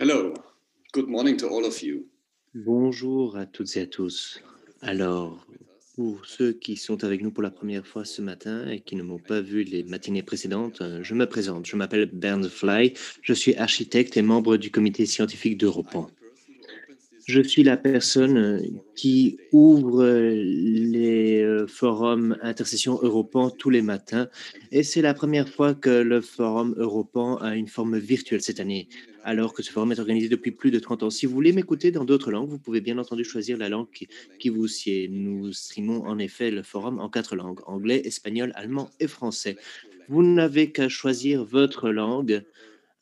Hello, good morning to all of you. Bonjour à toutes et à tous. Alors, pour ceux qui sont avec nous pour la première fois ce matin et qui ne m'ont pas vu les matinées précédentes, je me présente. Je m'appelle Bernd Fly, je suis architecte et membre du comité scientifique d'Europan. Je suis la personne qui ouvre les forums Intercession Europan tous les matins et c'est la première fois que le forum Europan a une forme virtuelle cette année, alors que ce forum est organisé depuis plus de 30 ans. Si vous voulez m'écouter dans d'autres langues, vous pouvez bien entendu choisir la langue qui vous sied. Nous streamons en effet le forum en 4 langues, anglais, espagnol, allemand et français. Vous n'avez qu'à choisir votre langue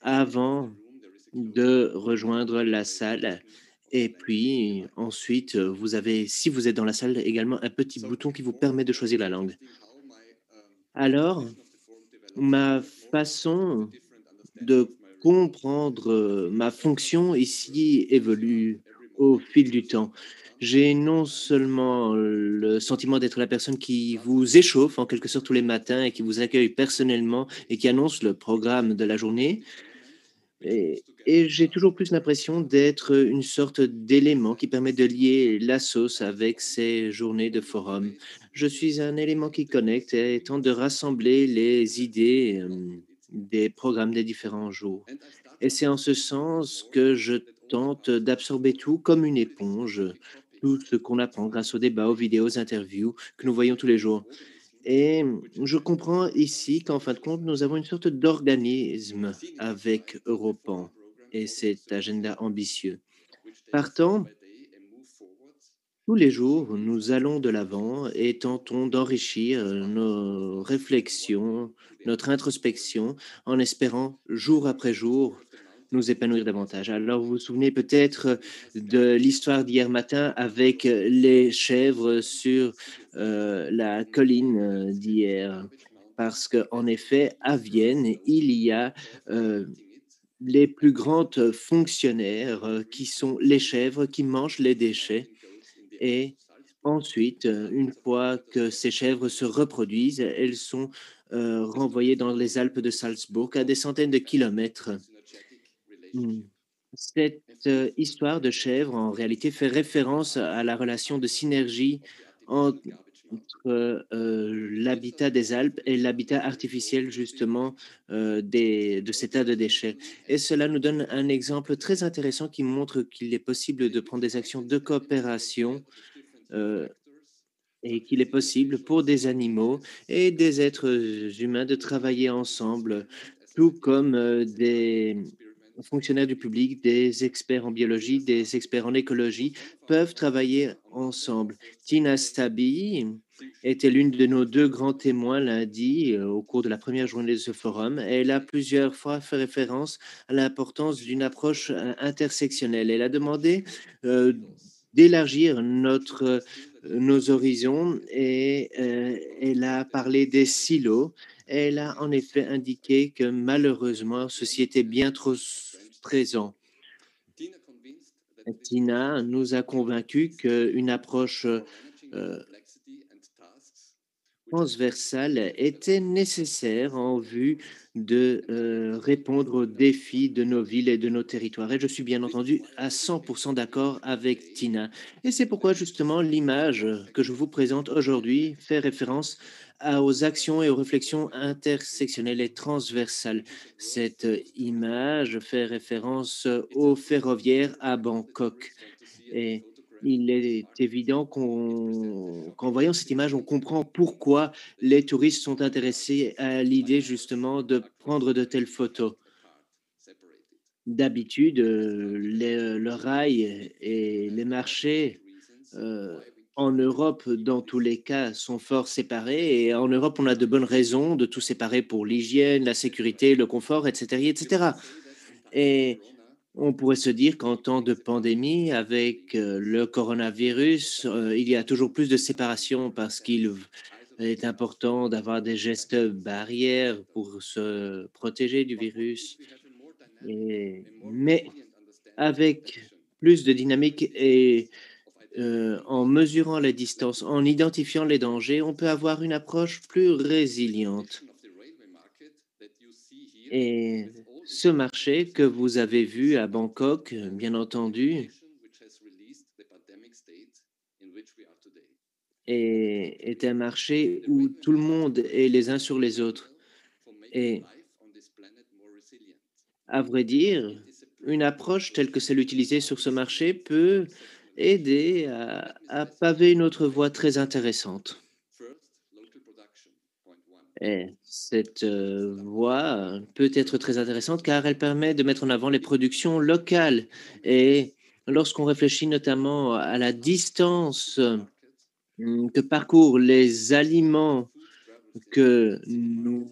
avant de rejoindre la salle. Et puis ensuite, vous avez, si vous êtes dans la salle, également un petit bouton qui vous permet de choisir la langue. Alors, ma façon de comprendre ma fonction ici évolue au fil du temps. J'ai non seulement le sentiment d'être la personne qui vous échauffe en quelque sorte tous les matins et qui vous accueille personnellement et qui annonce le programme de la journée, et j'ai toujours plus l'impression d'être une sorte d'élément qui permet de lier la sauce avec ces journées de forum. Je suis un élément qui connecte et tente de rassembler les idées des programmes des différents jours. Et c'est en ce sens que je tente d'absorber tout comme une éponge, tout ce qu'on apprend grâce aux débats, aux vidéos, aux interviews que nous voyons tous les jours. Et je comprends ici qu'en fin de compte, nous avons une sorte d'organisme avec Europan et cet agenda ambitieux. Partant, tous les jours, nous allons de l'avant et tentons d'enrichir nos réflexions, notre introspection, en espérant jour après jour nous épanouir davantage. Alors, vous vous souvenez peut-être de l'histoire d'hier matin avec les chèvres sur la colline d'hier. Parce qu'en effet, à Vienne, il y a les plus grandes fonctionnaires qui sont les chèvres qui mangent les déchets et ensuite, une fois que ces chèvres se reproduisent, elles sont, renvoyées dans les Alpes de Salzbourg à des centaines de kilomètres. Mmh. Cette, histoire de chèvre, en réalité, fait référence à la relation de synergie entre, l'habitat des Alpes et l'habitat artificiel justement, de ces tas de déchets. Et cela nous donne un exemple très intéressant qui montre qu'il est possible de prendre des actions de coopération, heu et qu'il est possible pour des animaux et des êtres humains de travailler ensemble, tout comme des fonctionnaires du public, des experts en biologie, des experts en écologie peuvent travailler ensemble. Tina Stabi était l'une de nos deux grands témoins lundi au cours de la première journée de ce forum. Elle a plusieurs fois fait référence à l'importance d'une approche intersectionnelle. Elle a demandé euh, d'élargir nos horizons et elle a parlé des silos. Elle a en effet indiqué que malheureusement, ceci était bien trop présent. Tina nous a convaincus qu'une approche transversale était nécessaire en vue de répondre aux défis de nos villes et de nos territoires. Et je suis bien entendu à 100% d'accord avec Tina. Et c'est pourquoi justement l'image que je vous présente aujourd'hui fait référence aux actions et aux réflexions intersectionnelles et transversales. Cette image fait référence au ferroviaire à Bangkok. Et il est évident qu'en voyant cette image, on comprend pourquoi les touristes sont intéressés à l'idée justement de prendre de telles photos. D'habitude, le rail et les marchés euh, en Europe, dans tous les cas, sont fort séparés. Et en Europe, on a de bonnes raisons de tout séparer pour l'hygiène, la sécurité, le confort, etc., etc. Et on pourrait se dire qu'en temps de pandémie, avec le coronavirus, il y a toujours plus de séparation parce qu'il est important d'avoir des gestes barrières pour se protéger du virus. Mais avec plus de dynamique et en mesurant la distance, en identifiant les dangers, on peut avoir une approche plus résiliente. Et Ce marché que vous avez vu à Bangkok, bien entendu, est un marché où tout le monde est les uns sur les autres. Et à vrai dire, une approche telle que celle utilisée sur ce marché peut aider à paver une autre voie très intéressante. Et cette voie peut être très intéressante car elle permet de mettre en avant les productions locales. Et lorsqu'on réfléchit notamment à la distance que parcourent les aliments que nous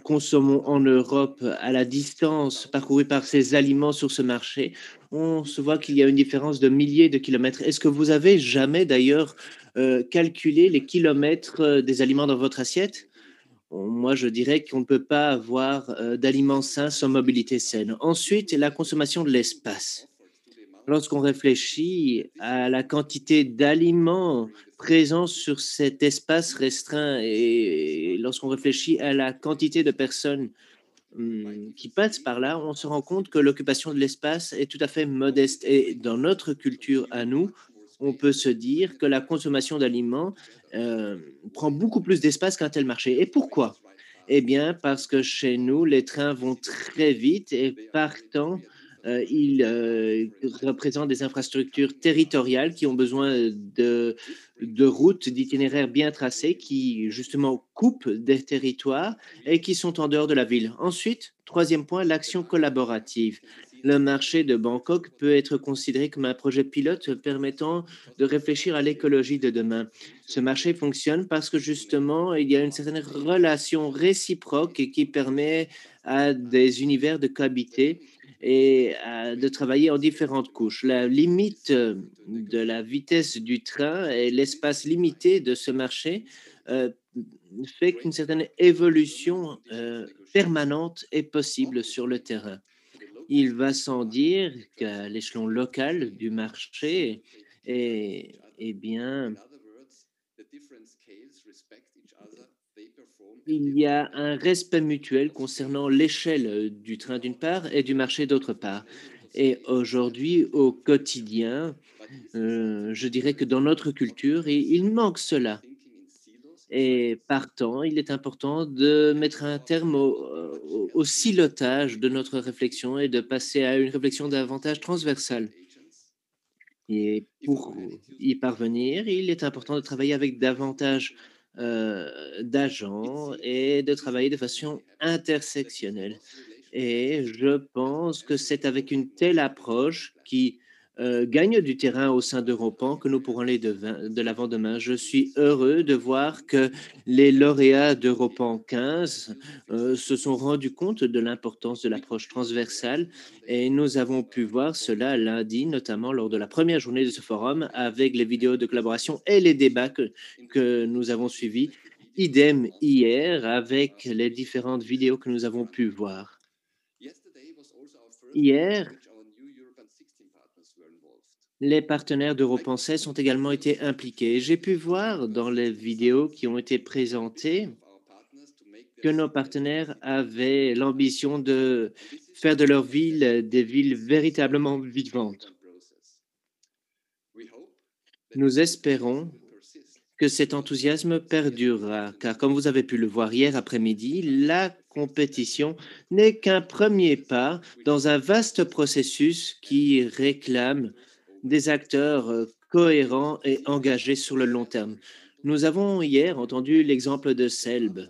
consommons en Europe à la distance parcourue par ces aliments sur ce marché, on se voit qu'il y a une différence de milliers de kilomètres. Est-ce que vous avez jamais d'ailleurs calculé les kilomètres des aliments dans votre assiette? Moi, je dirais qu'on ne peut pas avoir d'aliments sains sans mobilité saine. Ensuite, la consommation de l'espace. Lorsqu'on réfléchit à la quantité d'aliments présents sur cet espace restreint et lorsqu'on réfléchit à la quantité de personnes qui passent par là, on se rend compte que l'occupation de l'espace est tout à fait modeste. Et dans notre culture à nous, on peut se dire que la consommation d'aliments euh, prend beaucoup plus d'espace qu'un tel marché. Et pourquoi? Eh bien, parce que chez nous, les trains vont très vite et partant, ils représentent des infrastructures territoriales qui ont besoin de routes, d'itinéraires bien tracés qui, justement, coupent des territoires et qui sont en dehors de la ville. Ensuite, troisième point, l'action collaborative. Le marché de Bangkok peut être considéré comme un projet pilote permettant de réfléchir à l'écologie de demain. Ce marché fonctionne parce que justement, il y a une certaine relation réciproque et qui permet à des univers de cohabiter et de travailler en différentes couches. La limite de la vitesse du train et l'espace limité de ce marché euh, fait qu'une certaine évolution permanente est possible sur le terrain. Il va sans dire qu'à l'échelon local du marché, bien, il y a un respect mutuel concernant l'échelle du train d'une part et du marché d'autre part. Et aujourd'hui, au quotidien, je dirais que dans notre culture, il manque cela. Et partant, il est important de mettre un terme au silotage de notre réflexion et de passer à une réflexion davantage transversale. Et pour y parvenir, il est important de travailler avec davantage d'agents et de travailler de façon intersectionnelle. Et je pense que c'est avec une telle approche qui gagne du terrain au sein d'Europan que nous pourrons aller de l'avant demain. Je suis heureux de voir que les lauréats d'Europan 15 se sont rendus compte de l'importance de l'approche transversale et nous avons pu voir cela lundi, notamment lors de la première journée de ce forum, avec les vidéos de collaboration et les débats que nous avons suivis. Idem hier avec les différentes vidéos que nous avons pu voir. Hier, les partenaires d'EuroPensée ont également été impliqués. J'ai pu voir dans les vidéos qui ont été présentées que nos partenaires avaient l'ambition de faire de leurs villes des villes véritablement vivantes. Nous espérons que cet enthousiasme perdurera, car comme vous avez pu le voir hier après-midi, la compétition n'est qu'un premier pas dans un vaste processus qui réclame des acteurs cohérents et engagés sur le long terme. Nous avons hier entendu l'exemple de Selb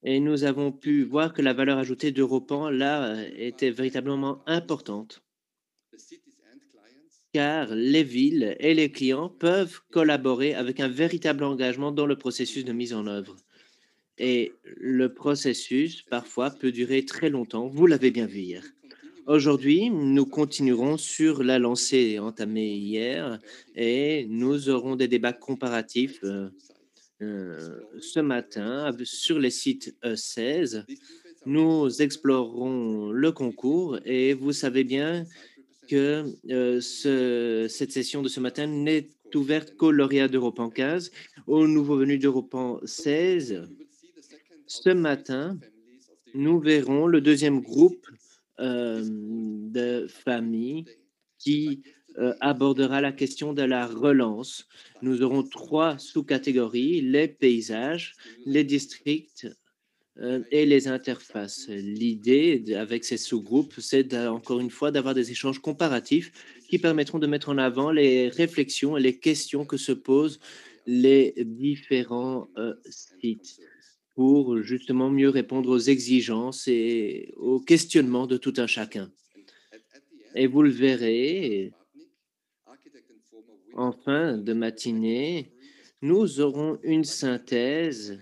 et nous avons pu voir que la valeur ajoutée d'Europan, là, était véritablement importante car les villes et les clients peuvent collaborer avec un véritable engagement dans le processus de mise en œuvre. Et le processus, parfois, peut durer très longtemps. Vous l'avez bien vu hier. Aujourd'hui, nous continuerons sur la lancée entamée hier et nous aurons des débats comparatifs ce matin sur les sites E16. Nous explorerons le concours et vous savez bien que cette session de ce matin n'est ouverte qu'aux lauréats d'Europan 15, aux nouveaux venus d'Europan 16. Ce matin, nous verrons le deuxième groupe de familles qui abordera la question de la relance. Nous aurons trois sous-catégories, les paysages, les districts et les interfaces. L'idée avec ces sous-groupes, c'est encore une fois d'avoir des échanges comparatifs qui permettront de mettre en avant les réflexions et les questions que se posent les différents sites pour justement mieux répondre aux exigences et aux questionnements de tout un chacun. Et vous le verrez, en fin de matinée, nous aurons une synthèse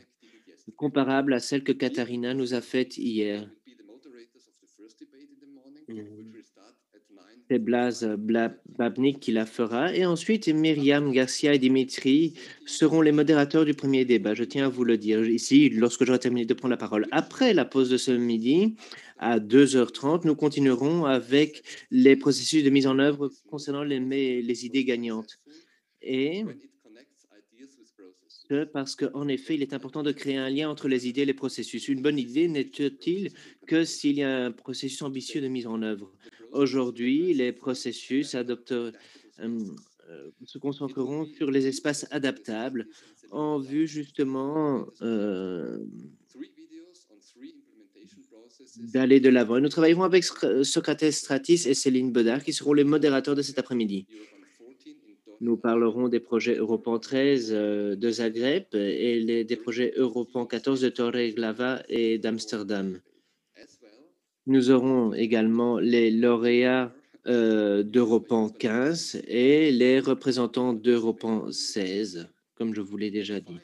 comparable à celle que Katharina nous a faite hier. C'est Blaze Babnik qui la fera. Et ensuite, Myriam Garcia et Dimitri seront les modérateurs du premier débat. Je tiens à vous le dire ici, lorsque j'aurai terminé de prendre la parole. Après la pause de ce midi, à 2h30, nous continuerons avec les processus de mise en œuvre concernant les idées gagnantes. Et ce, parce qu'en effet, il est important de créer un lien entre les idées et les processus. Une bonne idée n'est-il que s'il y a un processus ambitieux de mise en œuvre. Aujourd'hui, les processus se concentreront sur les espaces adaptables en vue justement d'aller de l'avant. Et nous travaillerons avec Socrates Stratis et Céline Bedard qui seront les modérateurs de cet après-midi. Nous parlerons des projets Europan 13 de Zagreb et des projets Europan 14 de Torre-Glava et d'Amsterdam. Nous aurons également les lauréats d'Europan 15 et les représentants d'Europan 16, comme je vous l'ai déjà dit.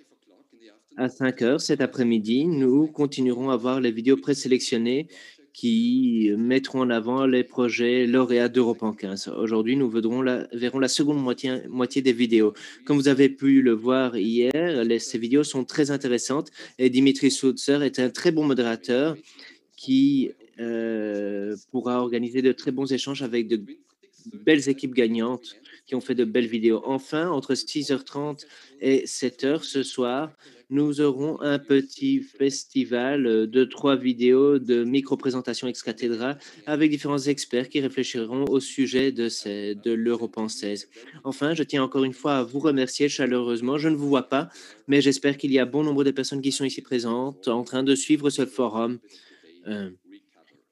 À 5 heures cet après-midi, nous continuerons à voir les vidéos présélectionnées qui mettront en avant les projets lauréats d'Europan 15. Aujourd'hui, nous verrons la seconde moitié des vidéos. Comme vous avez pu le voir hier, ces vidéos sont très intéressantes et Dimitri Soutser est un très bon modérateur qui pourra organiser de très bons échanges avec de belles équipes gagnantes qui ont fait de belles vidéos. Enfin, entre 6h30 et 7h ce soir, nous aurons un petit festival de 3 vidéos de micro-présentations ex-cathédrale avec différents experts qui réfléchiront au sujet de l'Europan 16. Enfin, je tiens encore une fois à vous remercier chaleureusement. Je ne vous vois pas, mais j'espère qu'il y a bon nombre de personnes qui sont ici présentes en train de suivre ce forum.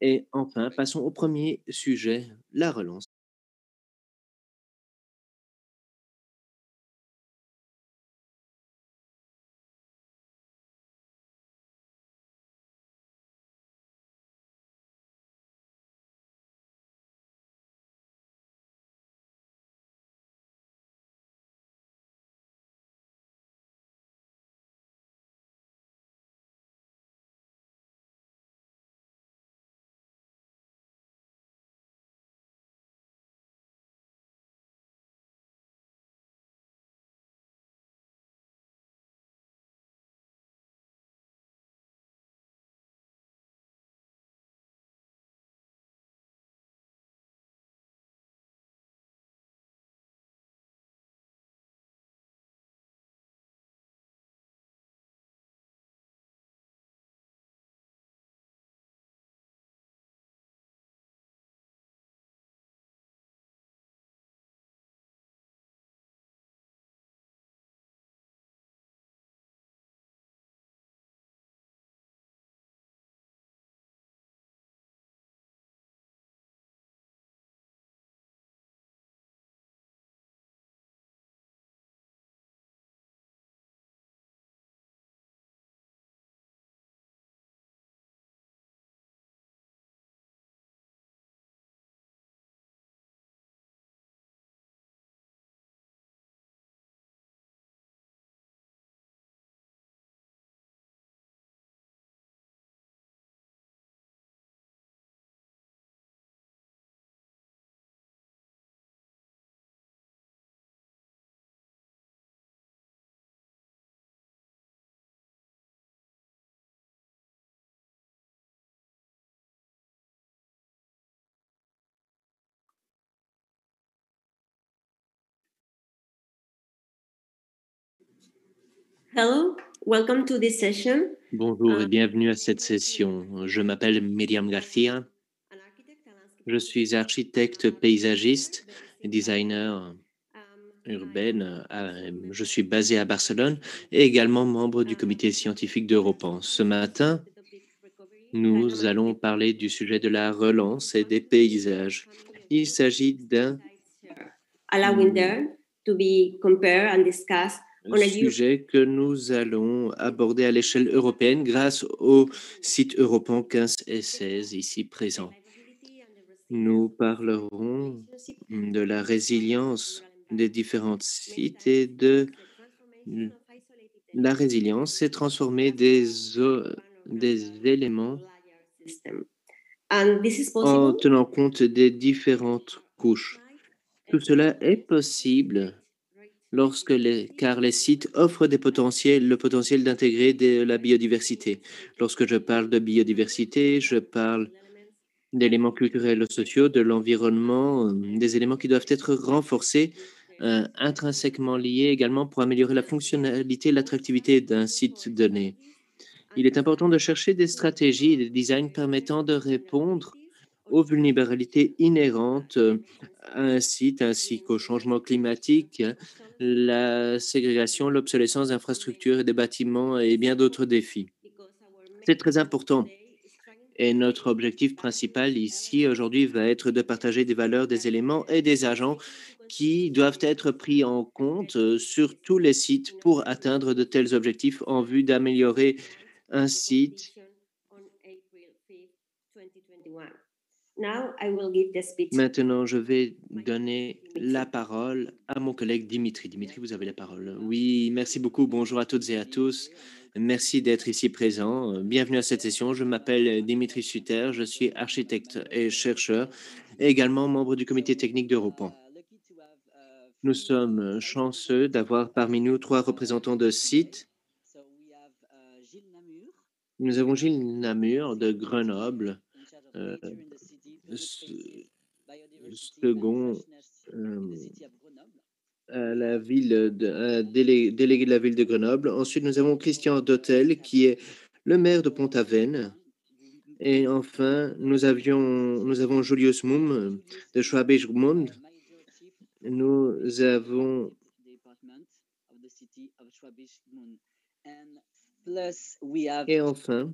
Et enfin, passons au premier sujet, la relance. Hello, Welcome to this session. Bonjour et bienvenue à cette session. Je m'appelle Myriam Garcia. Je suis architecte paysagiste et designer urbaine. Je suis basé à Barcelone et également membre du comité scientifique d'Europan. Ce matin, nous allons parler du sujet de la relance et des paysages. Il s'agit d'un Allowing there to be compared and discussed on a sujet que nous allons aborder à l'échelle européenne grâce aux sites européens 15 et 16 ici présents. Nous parlerons de la résilience des différents sites et de la résilience, c'est transformer des éléments en tenant compte des différentes couches. Tout cela est possible car les sites offrent le potentiel d'intégrer de la biodiversité. Lorsque je parle de biodiversité, je parle d'éléments culturels et sociaux, de l'environnement, des éléments qui doivent être renforcés, intrinsèquement liés également pour améliorer la fonctionnalité et l'attractivité d'un site donné. Il est important de chercher des stratégies et des designs permettant de répondre aux vulnérabilités inhérentes à un site ainsi qu'au changement climatique, la ségrégation, l'obsolescence d'infrastructures et des bâtiments et bien d'autres défis. C'est très important. Et notre objectif principal ici aujourd'hui va être de partager des valeurs, des éléments et des agents qui doivent être pris en compte sur tous les sites pour atteindre de tels objectifs en vue d'améliorer un site. Maintenant, je vais donner la parole à mon collègue Dimitri. Dimitri, vous avez la parole. Oui, merci beaucoup. Bonjour à toutes et à tous. Merci d'être ici présent. Bienvenue à cette session. Je m'appelle Dimitri Suter. Je suis architecte et chercheur et également membre du comité technique d'Europan. Nous sommes chanceux d'avoir parmi nous 3 représentants de sites. Nous avons Gilles Namur de Grenoble, second à la ville délégué de la ville de Grenoble. Ensuite, nous avons Christian Dotel, qui est le maire de Pont-Aven. Et enfin, nous avons Julius Mumm de Schwabisch Gmund. Nous avons et enfin,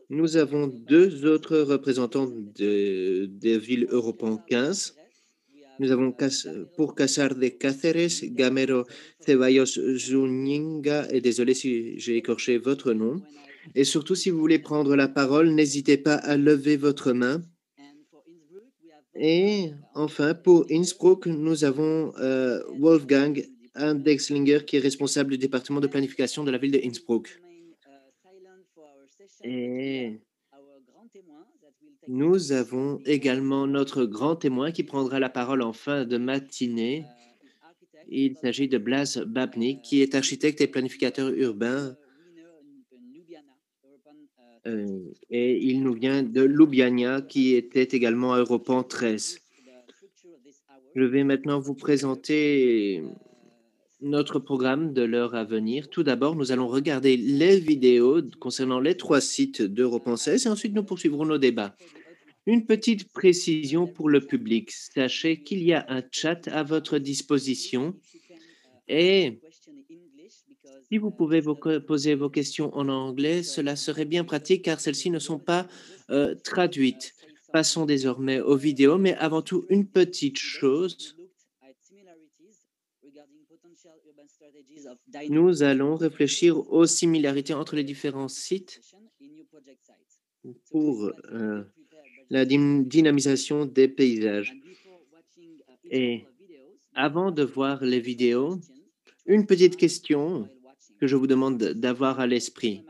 nous avons 2 autres représentants des villes européennes 15. Nous avons pour Casar de Cáceres, Gamero Ceballos Zúñiga, et désolé si j'ai écorché votre nom. Et surtout, si vous voulez prendre la parole, n'hésitez pas à lever votre main. Et enfin, pour Innsbruck, nous avons Wolfgang Andexlinger, qui est responsable du département de planification de la ville de Innsbruck. Et nous avons également notre grand témoin qui prendra la parole en fin de matinée. Il s'agit de Blaž Babnik, qui est architecte et planificateur urbain. Et il nous vient de Ljubljana, qui était également à Europan 13. Je vais maintenant vous présenter notre programme de l'heure à venir. Tout d'abord, nous allons regarder les vidéos concernant les 3 sites d'Europan 16 et ensuite nous poursuivrons nos débats. Une petite précision pour le public. Sachez qu'il y a un chat à votre disposition et si vous pouvez poser vos questions en anglais, cela serait bien pratique car celles-ci ne sont pas traduites. Passons désormais aux vidéos, mais avant tout, une petite chose. Nous allons réfléchir aux similarités entre les différents sites pour la dynamisation des paysages. Et avant de voir les vidéos, une petite question que je vous demande d'avoir à l'esprit.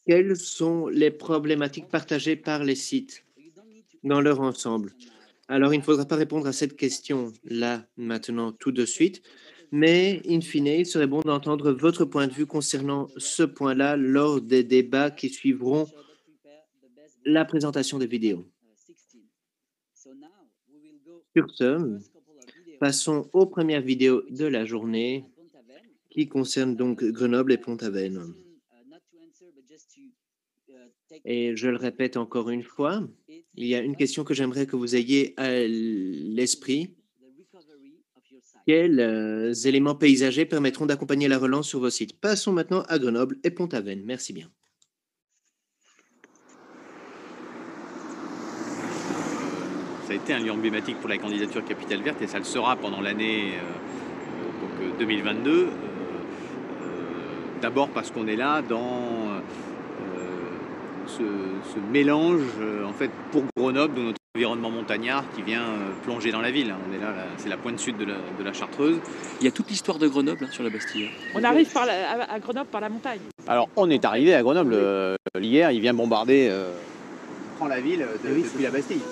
Quelles sont les problématiques partagées par les sites dans leur ensemble? Alors, il ne faudra pas répondre à cette question-là maintenant tout de suite, mais in fine, il serait bon d'entendre votre point de vue concernant ce point-là lors des débats qui suivront la présentation des vidéos. Sur ce, passons aux premières vidéos de la journée qui concerne donc Grenoble et Pont-Aven. Et je le répète encore une fois, il y a une question que j'aimerais que vous ayez à l'esprit. Quels éléments paysagers permettront d'accompagner la relance sur vos sites? Passons maintenant à Grenoble et Pont-Aven. Merci bien. Ça a été un lieu emblématique pour la candidature Capitale Verte et ça le sera pendant l'année 2022. D'abord parce qu'on est là dans ce mélange en fait pour Grenoble de notre environnement montagnard qui vient plonger dans la ville. On est là, c'est la pointe sud de la Chartreuse. Il y a toute l'histoire de Grenoble sur la Bastille. On arrive à Grenoble par la montagne. Alors on est arrivé à Grenoble hier, il vient bombarder prend la ville depuis la Bastille.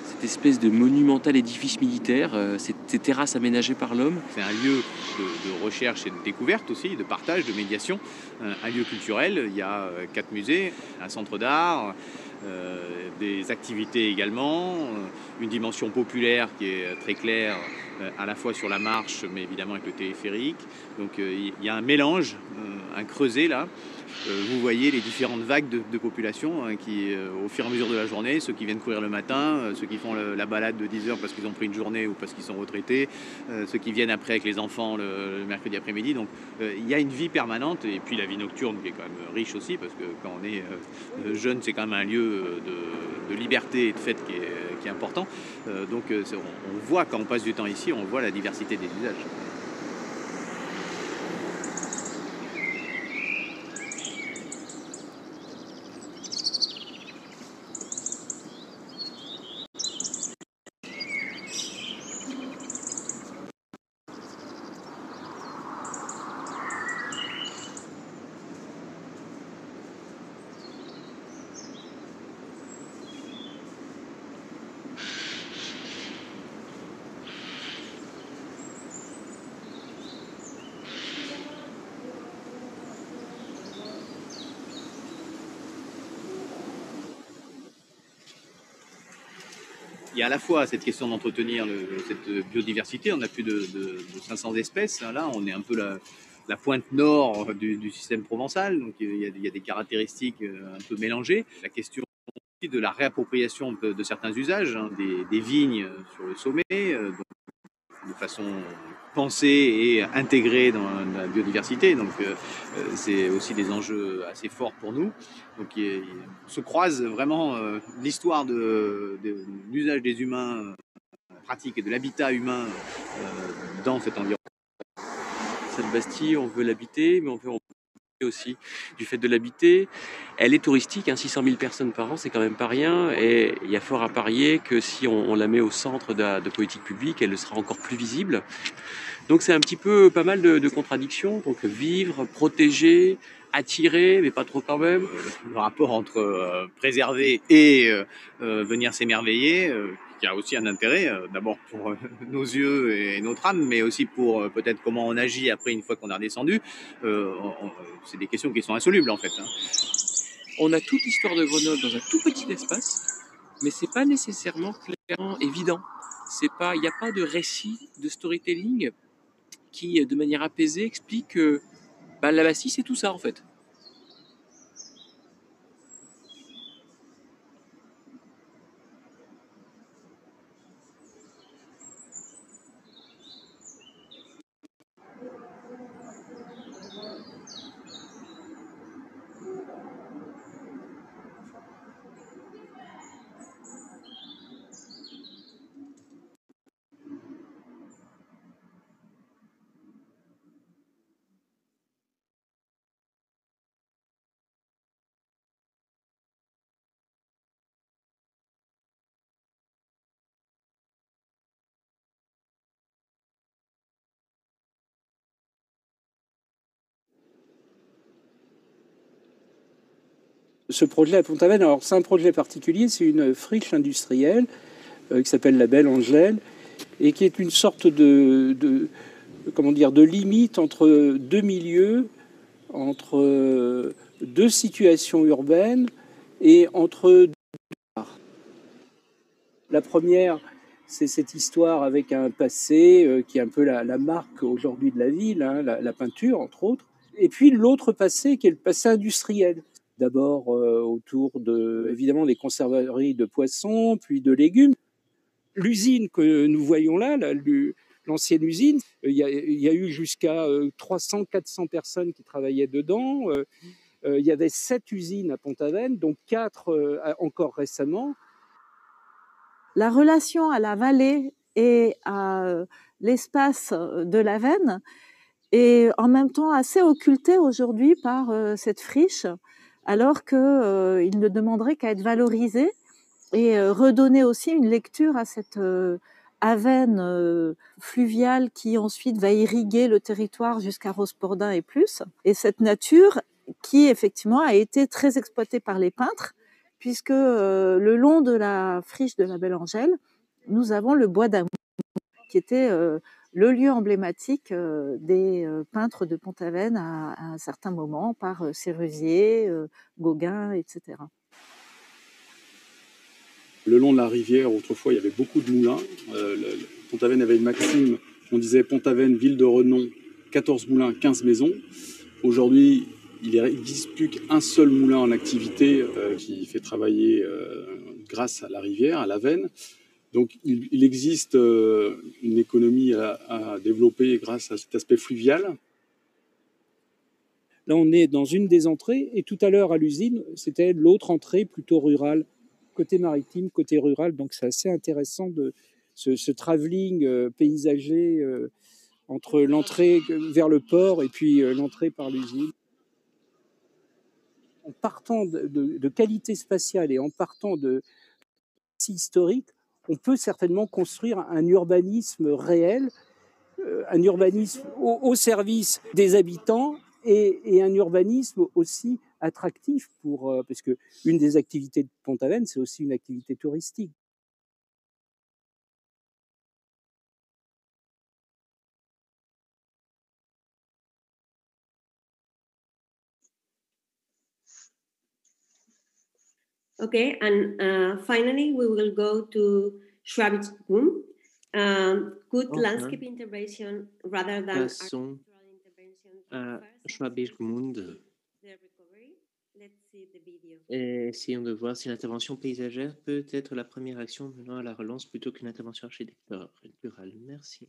Cette espèce de monumental édifice militaire, ces terrasses aménagées par l'homme. C'est un lieu de recherche et de découverte aussi, de partage, de médiation, un lieu culturel. Il y a 4 musées, un centre d'art, des activités également, une dimension populaire qui est très claire à la fois sur la marche mais évidemment avec le téléphérique. Donc il y a un mélange, un creuset là. Vous voyez les différentes vagues de population qui, au fur et à mesure de la journée, ceux qui viennent courir le matin, ceux qui font la balade de 10 heures parce qu'ils ont pris une journée ou parce qu'ils sont retraités, ceux qui viennent après avec les enfants le mercredi après-midi. Donc il y a une vie permanente et puis la vie nocturne qui est quand même riche aussi parce que quand on est jeune, c'est quand même un lieu de liberté et de fête qui est important. Donc on voit quand on passe du temps ici, on voit la diversité des usages. Il y a à la fois cette question d'entretenir cette biodiversité. On a plus de 500 espèces. Là, on est un peu la pointe nord du système provençal. Donc, il y a des caractéristiques un peu mélangées. La question de la réappropriation de certains usages, des vignes sur le sommet, de façon pensée et intégrée dans la biodiversité. Donc, c'est aussi des enjeux assez forts pour nous. Donc, se croise vraiment l'histoire de l'usage des humains pratiques et de l'habitat humain dans cet environnement. Cette Bastille, on veut l'habiter, mais on veut aussi du fait de l'habiter. Elle est touristique, 600 000 personnes par an, c'est quand même pas rien. Et il y a fort à parier que si on la met au centre de politique publique, elle sera encore plus visible. Donc c'est un petit peu pas mal de contradictions. Donc vivre, protéger, attirer, mais pas trop quand même. Le rapport entre préserver et venir s'émerveiller, qui a aussi un intérêt, d'abord pour nos yeux et notre âme, mais aussi pour peut-être comment on agit après une fois qu'on a redescendu. C'est des questions qui sont insolubles en fait. On a toute l'histoire de Grenoble dans un tout petit espace, mais c'est pas nécessairement clairement évident. Il n'y a pas de récit de storytelling qui, de manière apaisée, explique que la Bastille, c'est tout ça en fait. Ce projet à Pont-Aven, alors c'est un projet particulier, c'est une friche industrielle qui s'appelle la Belle Angèle et qui est une sorte de limite entre deux milieux, entre deux situations urbaines et entre deux arts. La première, c'est cette histoire avec un passé qui est un peu la marque aujourd'hui de la ville, hein, la peinture entre autres. Et puis l'autre passé qui est le passé industriel. D'abord autour évidemment des conserveries de poissons, puis de légumes. L'usine que nous voyons là, l'ancienne usine, il y a eu jusqu'à 300-400 personnes qui travaillaient dedans. Il y avait 7 usines à Pont-Aven, dont 4 encore récemment. La relation à la vallée et à l'espace de l'Avenne est en même temps assez occultée aujourd'hui par cette friche, alors qu'il ne demanderait qu'à être valorisé et redonner aussi une lecture à cette Avenne fluviale qui ensuite va irriguer le territoire jusqu'à Rospordin et plus. Et cette nature qui effectivement a été très exploitée par les peintres, puisque le long de la friche de la Belle Angèle, nous avons le bois d'amour, qui était le lieu emblématique des peintres de Pont-Aven à un certain moment, par Sérusier, Gauguin, etc. Le long de la rivière, autrefois, il y avait beaucoup de moulins. Pont-Aven avait une maxime, on disait Pont-Aven, ville de renom, 14 moulins, 15 maisons. Aujourd'hui, il n'existe plus qu'un seul moulin en activité qui fait travailler grâce à la rivière, à l'Avenne. Donc il existe une économie à développer grâce à cet aspect fluvial. Là, on est dans une des entrées, et tout à l'heure à l'usine, c'était l'autre entrée plutôt rurale, côté maritime, côté rural. Donc c'est assez intéressant ce travelling paysager entre l'entrée vers le port et puis l'entrée par l'usine. En partant de qualité spatiale et en partant de historique, on peut certainement construire un urbanisme réel, un urbanisme au service des habitants et un urbanisme aussi attractif parce que une des activités de Pont-Aven, c'est aussi une activité touristique. Okay, and finally, we will go to Schwabisch-Gmünd. Good landscape intervention rather than Passons à Schwabisch-Gmünd et essayons de voir si l'intervention paysagère peut être la première action menant à la relance plutôt qu'une intervention architecturale. Merci.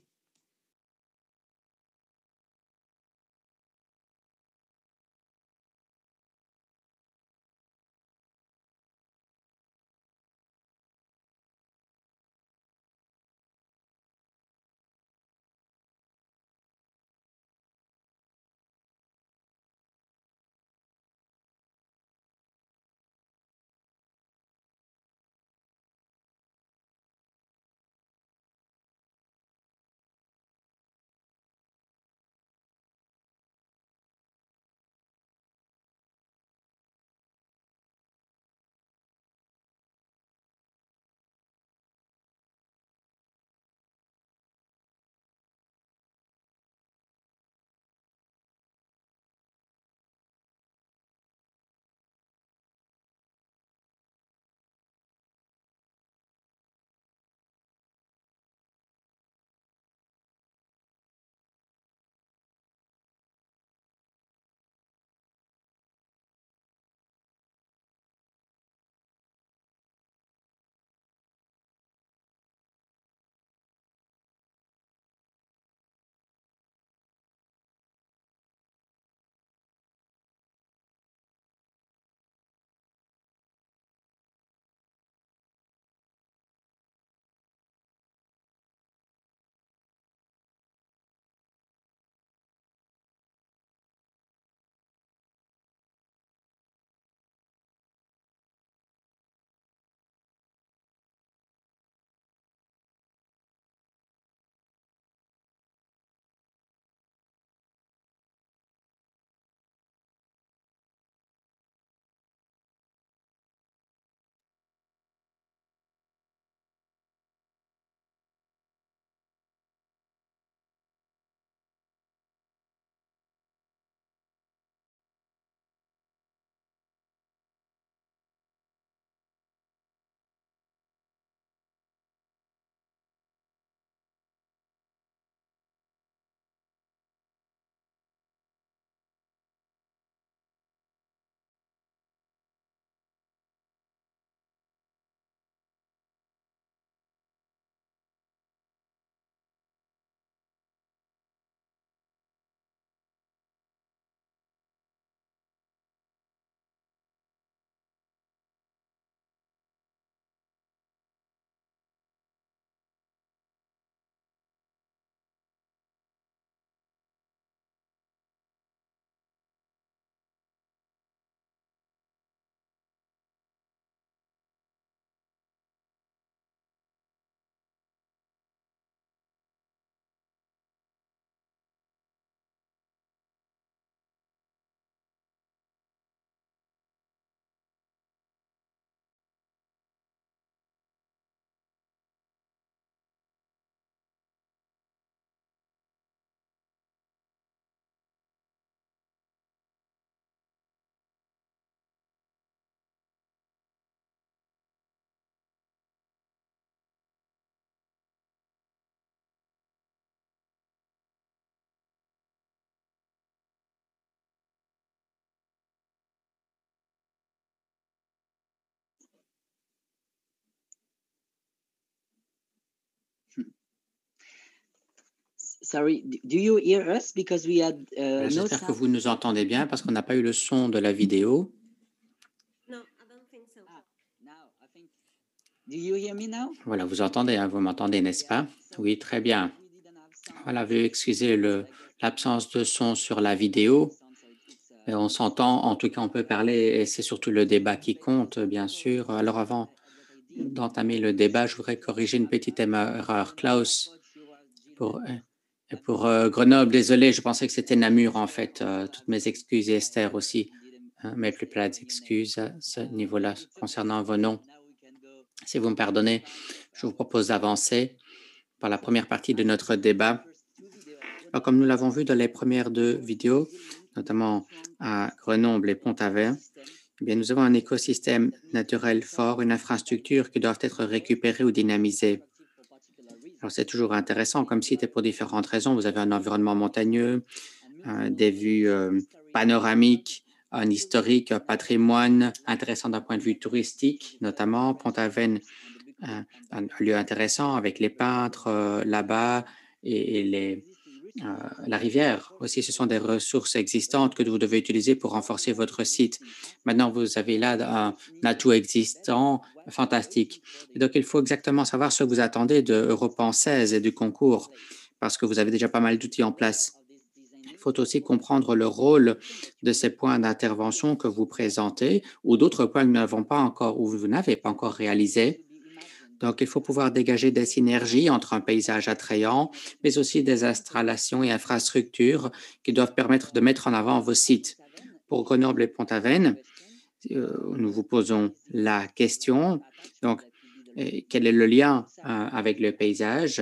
J'espère que vous nous entendez bien parce qu'on n'a pas eu le son de la vidéo. No, I don't think so. Voilà, vous entendez, hein, vous m'entendez, n'est-ce pas? Oui, très bien. Voilà, veuillez excuser l'absence de son sur la vidéo. Mais on s'entend, en tout cas, on peut parler et c'est surtout le débat qui compte, bien sûr. Alors, avant d'entamer le débat, je voudrais corriger une petite erreur. Klaus, pour Grenoble, désolé, je pensais que c'était Namur, en fait. Toutes mes excuses et Esther aussi. Mes plus plates excuses à ce niveau-là concernant vos noms. Si vous me pardonnez, je vous propose d'avancer par la première partie de notre débat. Alors, comme nous l'avons vu dans les premières deux vidéos, notamment à Grenoble et Pont-Aven, eh bien, nous avons un écosystème naturel fort, une infrastructure qui doivent être récupérée ou dynamisée. Alors, c'est toujours intéressant comme site et pour différentes raisons. Vous avez un environnement montagneux, des vues panoramiques, un historique, un patrimoine intéressant d'un point de vue touristique, notamment Pont-Aven, un lieu intéressant avec les peintres là-bas et la rivière aussi. Ce sont des ressources existantes que vous devez utiliser pour renforcer votre site. Maintenant, vous avez là un atout existant fantastique. Et donc, il faut exactement savoir ce que vous attendez de Europan 16 et du concours parce que vous avez déjà pas mal d'outils en place. Il faut aussi comprendre le rôle de ces points d'intervention que vous présentez ou d'autres points que nous n'avons pas encore ou vous n'avez pas encore réalisés. Donc, il faut pouvoir dégager des synergies entre un paysage attrayant, mais aussi des installations et infrastructures qui doivent permettre de mettre en avant vos sites. Pour Grenoble et Pont-Aven, nous vous posons la question. Donc, quel est le lien avec le paysage?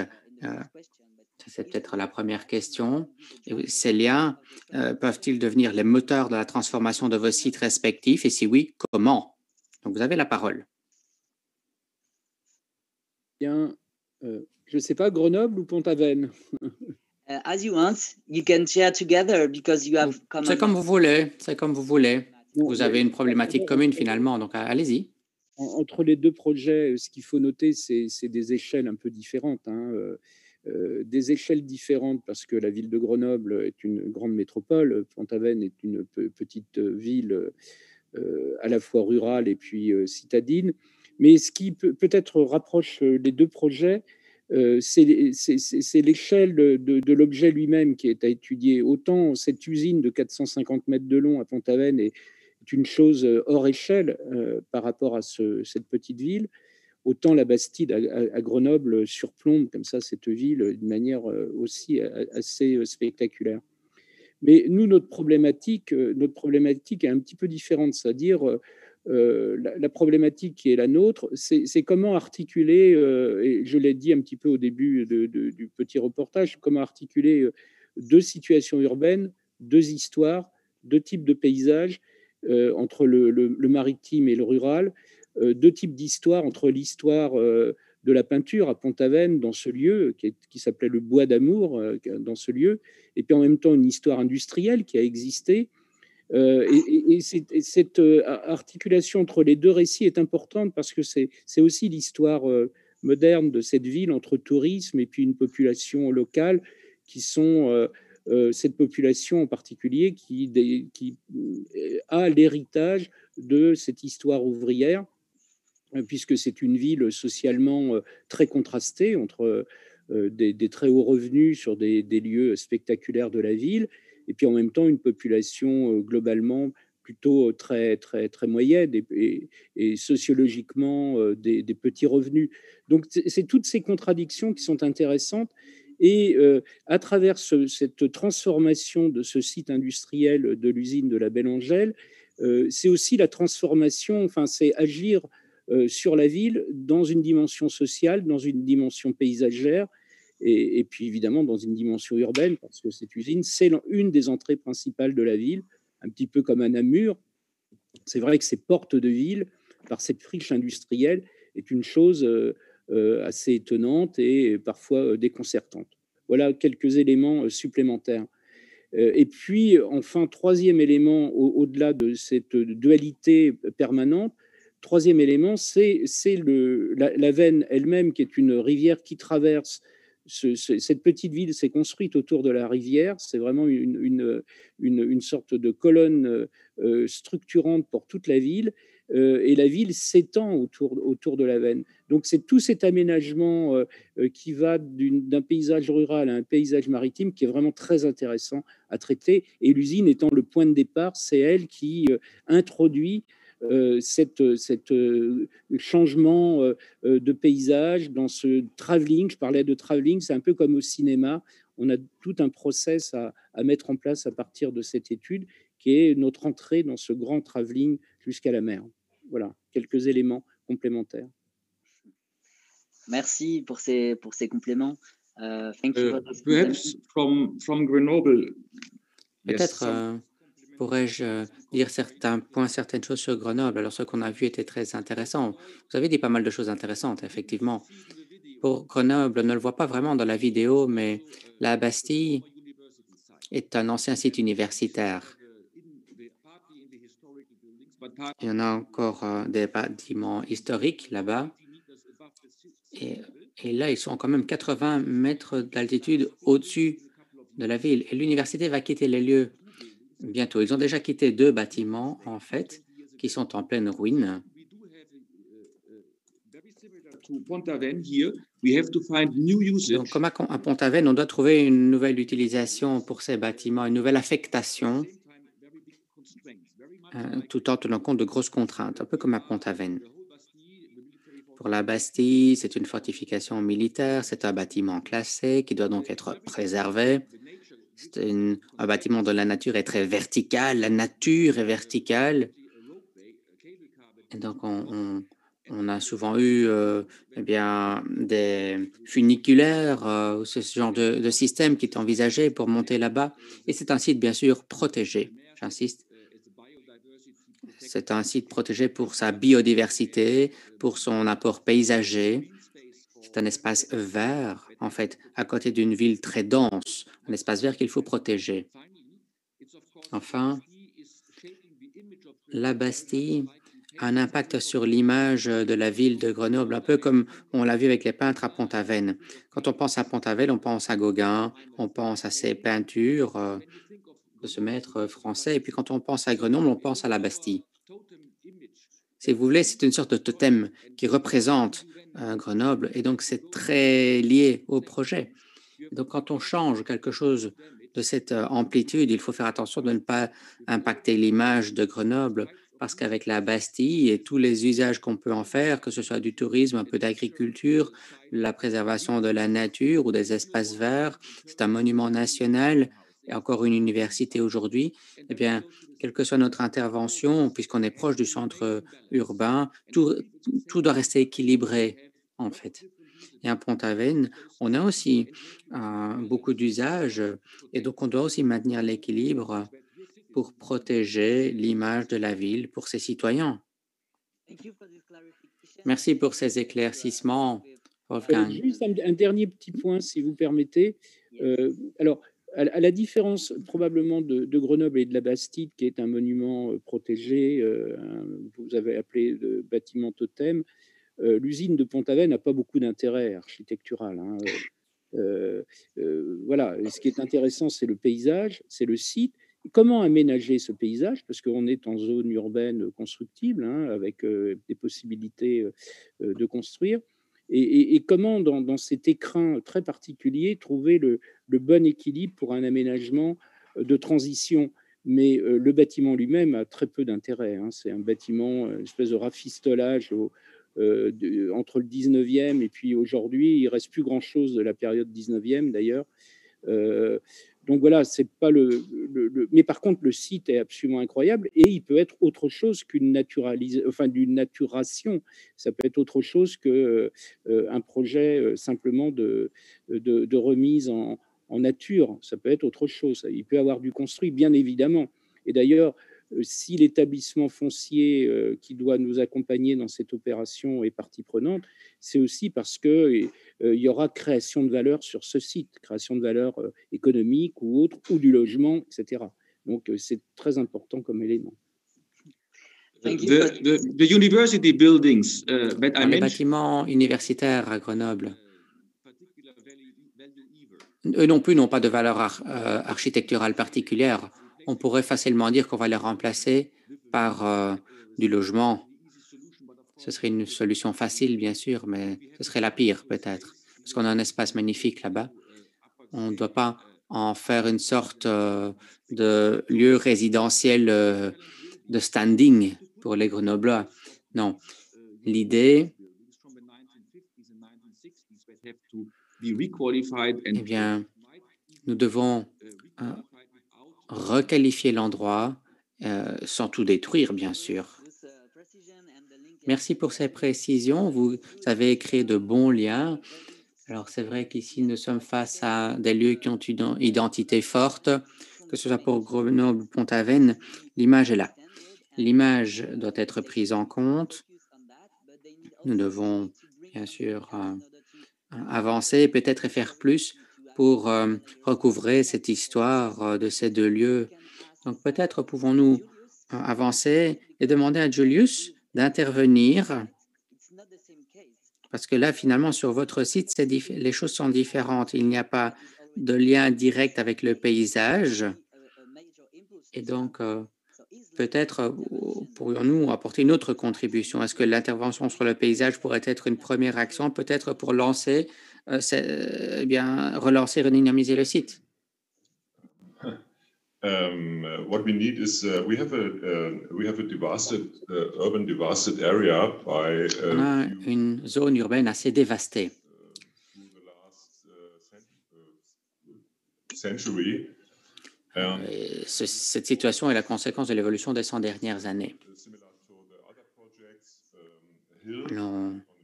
C'est peut-être la première question. Et ces liens peuvent-ils devenir les moteurs de la transformation de vos sites respectifs? Et si oui, comment? Donc, vous avez la parole. Bien, je ne sais pas, Grenoble ou Pont-Aven? C'est comme vous voulez, c'est comme vous voulez. Vous avez une problématique commune finalement, donc allez-y. Entre les deux projets, ce qu'il faut noter, c'est des échelles un peu différentes. Des échelles différentes parce que la ville de Grenoble est une grande métropole, Pont-Aven est une petite ville à la fois rurale et puis citadine. Mais ce qui peut-être rapproche les deux projets, c'est l'échelle de l'objet lui-même qui est à étudier. Autant cette usine de 450 mètres de long à Pont-Aven est une chose hors échelle par rapport à cette petite ville, autant la Bastide à Grenoble surplombe comme ça cette ville d'une manière aussi assez spectaculaire. Mais nous, notre problématique est un petit peu différente, c'est-à-dire la problématique qui est la nôtre, c'est comment articuler, et je l'ai dit un petit peu au début du petit reportage, comment articuler deux situations urbaines, deux histoires, deux types de paysages entre le maritime et le rural, deux types d'histoires entre l'histoire de la peinture à Pont-Aven, dans ce lieu qui s'appelait le Bois d'Amour, dans ce lieu, et puis en même temps une histoire industrielle qui a existé. Et cette articulation entre les deux récits est importante parce que c'est aussi l'histoire moderne de cette ville entre tourisme et puis une population locale qui sont cette population en particulier qui a l'héritage de cette histoire ouvrière, puisque c'est une ville socialement très contrastée entre des très hauts revenus sur des lieux spectaculaires de la ville, et puis en même temps une population globalement plutôt très, très, très moyenne et sociologiquement des petits revenus. Donc c'est toutes ces contradictions qui sont intéressantes. Et à travers cette transformation de ce site industriel de l'usine de la Belle Angèle, c'est aussi la transformation, enfin c'est agir sur la ville dans une dimension sociale, dans une dimension paysagère, et puis évidemment dans une dimension urbaine, parce que cette usine, c'est une des entrées principales de la ville, un petit peu comme à Namur. C'est vrai que ces portes de ville, par cette friche industrielle, est une chose assez étonnante et parfois déconcertante. Voilà quelques éléments supplémentaires. Et puis, enfin, troisième élément, au-delà de cette dualité permanente, troisième élément, c'est la Veine elle-même, qui est une rivière qui traverse cette petite ville s'est construite autour de la rivière. C'est vraiment une sorte de colonne structurante pour toute la ville. Et la ville s'étend autour de la Venne. Donc c'est tout cet aménagement qui va d'un paysage rural à un paysage maritime qui est vraiment très intéressant à traiter. Et l'usine étant le point de départ, c'est elle qui introduit cet changement de paysage dans ce travelling. Je parlais de travelling, c'est un peu comme au cinéma. On a tout un process à mettre en place à partir de cette étude qui est notre entrée dans ce grand travelling jusqu'à la mer. Voilà, quelques éléments complémentaires. Merci pour ces compléments. Thank you for this Perhaps from Grenoble. Peut-être pourrais-je dire certaines choses sur Grenoble. Alors, ce qu'on a vu était très intéressant. Vous avez dit pas mal de choses intéressantes, effectivement. Pour Grenoble, on ne le voit pas vraiment dans la vidéo, mais la Bastille est un ancien site universitaire. Il y en a encore des bâtiments historiques là-bas. Et là, ils sont quand même 80 mètres d'altitude au-dessus de la ville. Et l'université va quitter les lieux bientôt. Ils ont déjà quitté 2 bâtiments, en fait, qui sont en pleine ruine. Donc, comme à Pont-Aven, on doit trouver une nouvelle utilisation pour ces bâtiments, une nouvelle affectation, tout en tenant compte de grosses contraintes, un peu comme à Pont-Aven. Pour la Bastille, c'est une fortification militaire, c'est un bâtiment classé qui doit donc être préservé. C'est un bâtiment dont la nature est très verticale, la nature est verticale. Et donc, on a souvent eu des funiculaires, ce genre de système qui est envisagé pour monter là-bas. Et c'est un site, bien sûr, protégé, j'insiste. C'est un site protégé pour sa biodiversité, pour son apport paysager. C'est un espace vert, en fait, à côté d'une ville très dense, un espace vert qu'il faut protéger. Enfin, la Bastille a un impact sur l'image de la ville de Grenoble, un peu comme on l'a vu avec les peintres à Pont-Aven. Quand on pense à Pont-Aven, on pense à Gauguin, on pense à ses peintures de ce maître français, et puis quand on pense à Grenoble, on pense à la Bastille. Si vous voulez, c'est une sorte de totem qui représente Grenoble, et donc c'est très lié au projet. Donc quand on change quelque chose de cette amplitude, il faut faire attention de ne pas impacter l'image de Grenoble, parce qu'avec la Bastille et tous les usages qu'on peut en faire, que ce soit du tourisme, un peu d'agriculture, la préservation de la nature ou des espaces verts, c'est un monument national et encore une université aujourd'hui, eh bien, quelle que soit notre intervention, puisqu'on est proche du centre urbain, tout doit rester équilibré, en fait. Et à Pont-Aven, on a aussi beaucoup d'usages et donc on doit aussi maintenir l'équilibre pour protéger l'image de la ville pour ses citoyens. Merci pour ces éclaircissements, Wolfgang. Juste un dernier petit point, si vous permettez. Alors, à la différence probablement de Grenoble et de la Bastide, qui est un monument protégé, vous avez appelé de bâtiment totem, l'usine de Pont-Aven n'a pas beaucoup d'intérêt architectural. Voilà, et ce qui est intéressant, c'est le paysage, c'est le site. Comment aménager ce paysage? Parce qu'on est en zone urbaine constructible, avec des possibilités de construire. Et comment, dans cet écrin très particulier, trouver le bon équilibre pour un aménagement de transition. Mais le bâtiment lui-même a très peu d'intérêt. C'est un bâtiment, une espèce de rafistolage entre le 19e et puis aujourd'hui. Il ne reste plus grand-chose de la période 19e, d'ailleurs. Donc voilà, c'est pas mais par contre, le site est absolument incroyable et il peut être autre chose d'une naturation. Ça peut être autre chose qu'un projet simplement de remise en nature. Ça peut être autre chose. Il peut avoir du construit, bien évidemment. Et d'ailleurs, si l'établissement foncier qui doit nous accompagner dans cette opération est partie prenante, c'est aussi parce qu'il y aura création de valeur sur ce site, création de valeur économique ou autre, ou du logement, etc. Donc, c'est très important comme élément. The university buildings, Les bâtiments universitaires à Grenoble, eux non plus n'ont pas de valeur architecturale particulière. On pourrait facilement dire qu'on va les remplacer par du logement. Ce serait une solution facile, bien sûr, mais ce serait la pire peut-être, parce qu'on a un espace magnifique là-bas. On ne doit pas en faire une sorte de lieu résidentiel de standing pour les Grenoblois. Non, l'idée, eh bien, nous devons requalifier l'endroit sans tout détruire, bien sûr. Merci pour ces précisions. Vous avez créé de bons liens. Alors, c'est vrai qu'ici, nous sommes face à des lieux qui ont une identité forte, que ce soit pour Grenoble ou Pont-Aven, l'image est là. L'image doit être prise en compte. Nous devons, bien sûr, avancer, peut-être faire plus pour recouvrer cette histoire de ces deux lieux. Donc, peut-être pouvons-nous avancer et demander à Julius d'intervenir, parce que là, finalement, sur votre site, les choses sont différentes. Il n'y a pas de lien direct avec le paysage. Et donc, peut-être pourrions-nous apporter une autre contribution. Est-ce que l'intervention sur le paysage pourrait être une première action, peut-être pour lancer, relancer, redynamiser le site? What we need is we have a devastated urban devastated area by on a une zone urbaine assez dévastée. Century. Cette situation est la conséquence de l'évolution des 100 dernières années.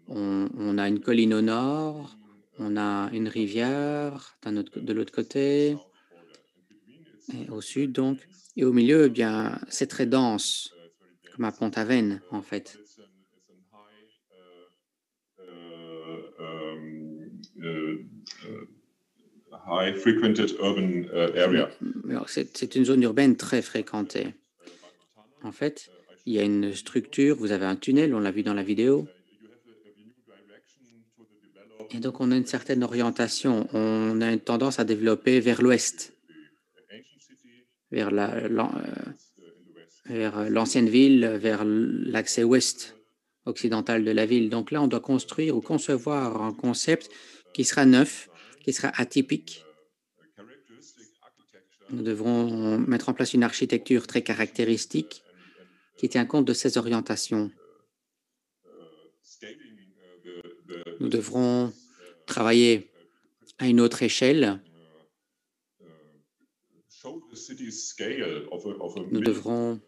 On a une colline au nord, on a une rivière de l'autre côté, et au sud donc, et au milieu, eh bien, c'est très dense, comme à Pont-Aven en fait. High frequented urban area. C'est une zone urbaine très fréquentée. En fait, il y a une structure, vous avez un tunnel, on l'a vu dans la vidéo. Et donc, on a une certaine orientation. On a une tendance à développer vers l'ouest, vers l'ancienne ville, vers l'accès ouest occidental de la ville. Donc là, on doit construire ou concevoir un concept qui sera neuf, qui sera atypique. Nous devrons mettre en place une architecture très caractéristique qui tient compte de ces orientations. Nous devrons travailler à une autre échelle. Nous devrons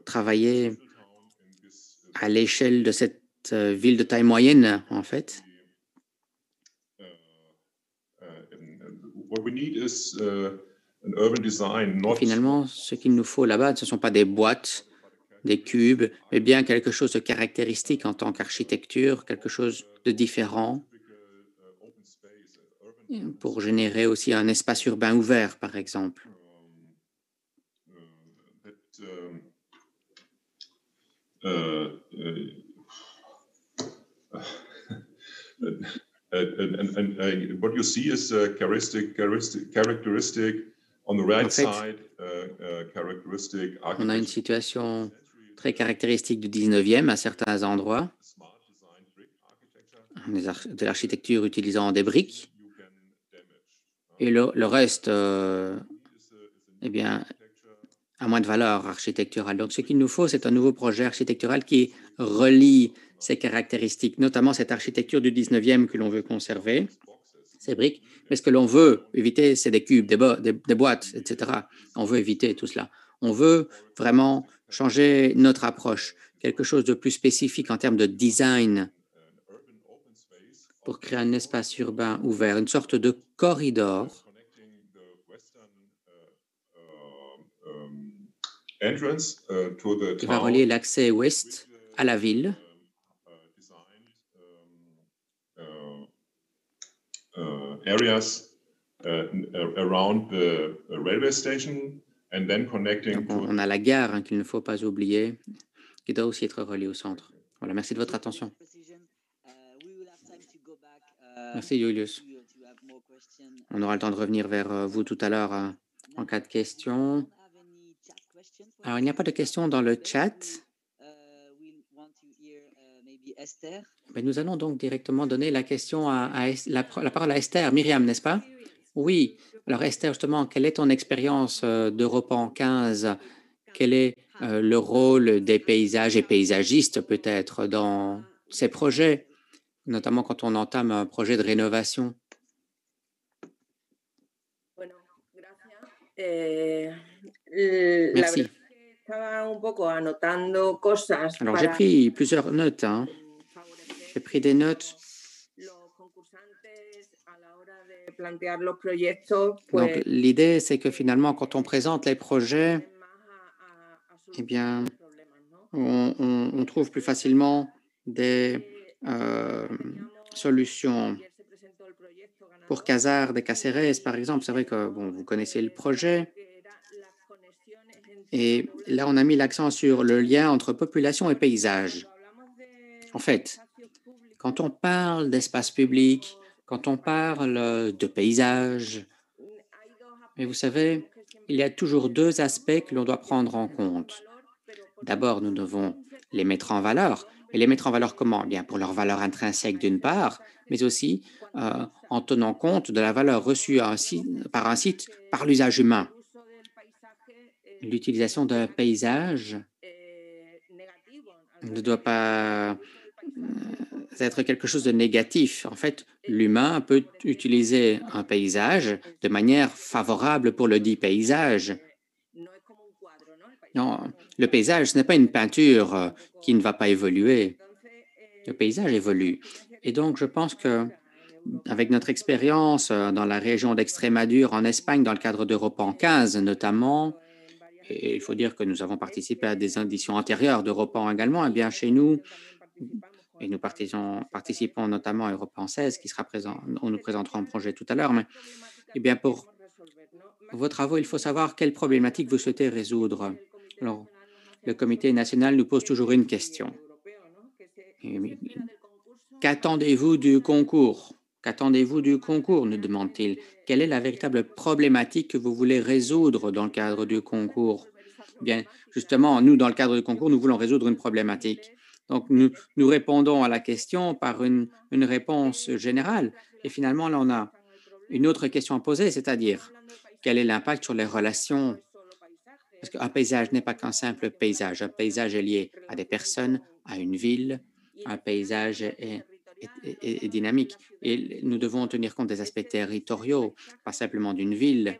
travailler à l'échelle de cette ville de taille moyenne, en fait. Finalement, ce qu'il nous faut là-bas, ce ne sont pas des boîtes, des cubes, mais bien quelque chose de caractéristique en tant qu'architecture, quelque chose de différent, pour générer aussi un espace urbain ouvert, par exemple. What you see is characteristic on the right side. Characteristic on a une situation très caractéristique du 19e à certains endroits, de l'architecture utilisant des briques, et le reste, eh bien, a moins de valeur architecturale. Donc, ce qu'il nous faut, c'est un nouveau projet architectural qui relie ces caractéristiques, notamment cette architecture du 19e que l'on veut conserver, ces briques. Mais ce que l'on veut éviter, c'est des cubes, des boîtes, etc. On veut éviter tout cela. On veut vraiment changer notre approche, quelque chose de plus spécifique en termes de design pour créer un espace urbain ouvert, une sorte de corridor qui va relier l'accès ouest à la ville. Areas around the railway station and then connecting. On a la gare qu'il ne faut pas oublier, qui doit aussi être reliée au centre. Voilà, merci de votre attention. Merci, Julius. On aura le temps de revenir vers vous tout à l'heure en cas de questions. Alors, il n'y a pas de questions dans le chat. Mais nous allons donc directement donner la question la parole à Esther. Myriam, n'est-ce pas? Oui. Alors, Esther, justement, quelle est ton expérience d'Europan 15? Quel est le rôle des paysages et paysagistes, peut-être, dans ces projets, notamment quand on entame un projet de rénovation? Merci. Alors, j'ai pris plusieurs notes. J'ai pris des notes. Donc, l'idée, c'est que finalement, quand on présente les projets, eh bien, on trouve plus facilement des solutions. Pour Casar de Caceres, par exemple, c'est vrai que bon, vous connaissez le projet. Et là, on a mis l'accent sur le lien entre population et paysage. En fait, quand on parle d'espace public, quand on parle de paysage, mais vous savez, il y a toujours deux aspects que l'on doit prendre en compte. D'abord, nous devons les mettre en valeur. Et les mettre en valeur comment? Bien, pour leur valeur intrinsèque d'une part, mais aussi en tenant compte de la valeur reçue par un site par l'usage humain. L'utilisation d'un paysage ne doit pas être quelque chose de négatif. En fait, l'humain peut utiliser un paysage de manière favorable pour le dit paysage. Non, le paysage, ce n'est pas une peinture qui ne va pas évoluer. Le paysage évolue. Et donc, je pense que avec notre expérience dans la région d'Extrémadure, en Espagne, dans le cadre d'Europan 15 notamment, et il faut dire que nous avons participé à des éditions antérieures d'Europan également, eh bien chez nous, et nous participons notamment à Europan 16, qui sera présent, on nous présentera un projet tout à l'heure, mais eh bien pour vos travaux, il faut savoir quelles problématiques vous souhaitez résoudre. Alors, le comité national nous pose toujours une question. Qu'attendez-vous du concours? Qu'attendez-vous du concours, nous demande-t-il. Quelle est la véritable problématique que vous voulez résoudre dans le cadre du concours? Bien, justement, nous, dans le cadre du concours, nous voulons résoudre une problématique. Donc, nous répondons à la question par une réponse générale. Et finalement, là, on a une autre question à poser, c'est-à-dire, quel est l'impact sur les relations? Parce qu'un paysage n'est pas qu'un simple paysage. Un paysage est lié à des personnes, à une ville. Un paysage est dynamique. Et nous devons tenir compte des aspects territoriaux, pas simplement d'une ville.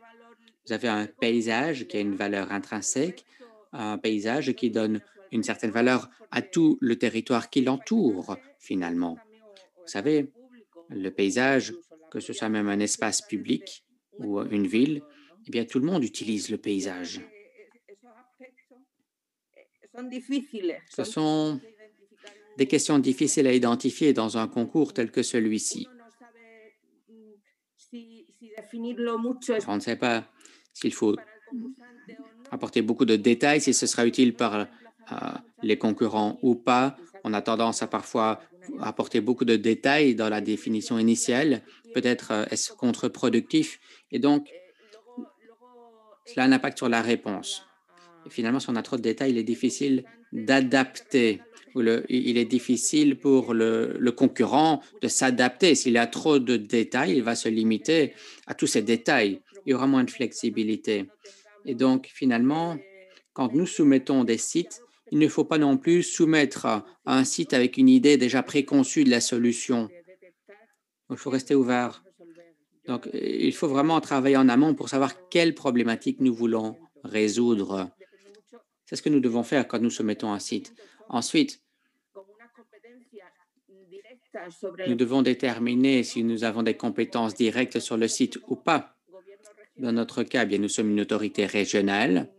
Vous avez un paysage qui a une valeur intrinsèque, un paysage qui donne une certaine valeur à tout le territoire qui l'entoure, finalement. Vous savez, le paysage, que ce soit même un espace public ou une ville, eh bien, tout le monde utilise le paysage. Ce sont des questions difficiles à identifier dans un concours tel que celui-ci. On ne sait pas s'il faut apporter beaucoup de détails, si ce sera utile par les concurrents ou pas. On a tendance à parfois apporter beaucoup de détails dans la définition initiale. Peut-être est-ce contre-productif. Et donc, cela a un impact sur la réponse. Et finalement, si on a trop de détails, il est difficile d'adapter. Il est difficile pour le concurrent de s'adapter. S'il a trop de détails, il va se limiter à tous ces détails. Il y aura moins de flexibilité. Et donc, finalement, quand nous soumettons des sites, il ne faut pas non plus soumettre un site avec une idée déjà préconçue de la solution. Donc, il faut rester ouvert. Donc, il faut vraiment travailler en amont pour savoir quelles problématiques nous voulons résoudre. C'est ce que nous devons faire quand nous soumettons un site. Ensuite, nous devons déterminer si nous avons des compétences directes sur le site ou pas. Dans notre cas, bien, nous sommes une autorité régionale.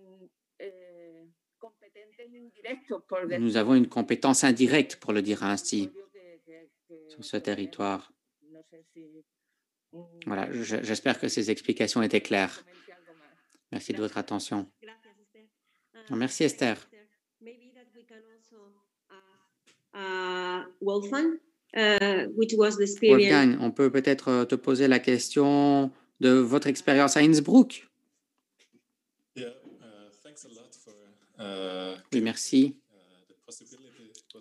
Nous avons une compétence indirecte, pour le dire ainsi, sur ce territoire. Voilà, j'espère que ces explications étaient claires. Merci de votre attention. Merci, Esther. which was the experience. Wolfgang, on peut peut-être te poser la question de votre expérience à Innsbruck. Oui, merci.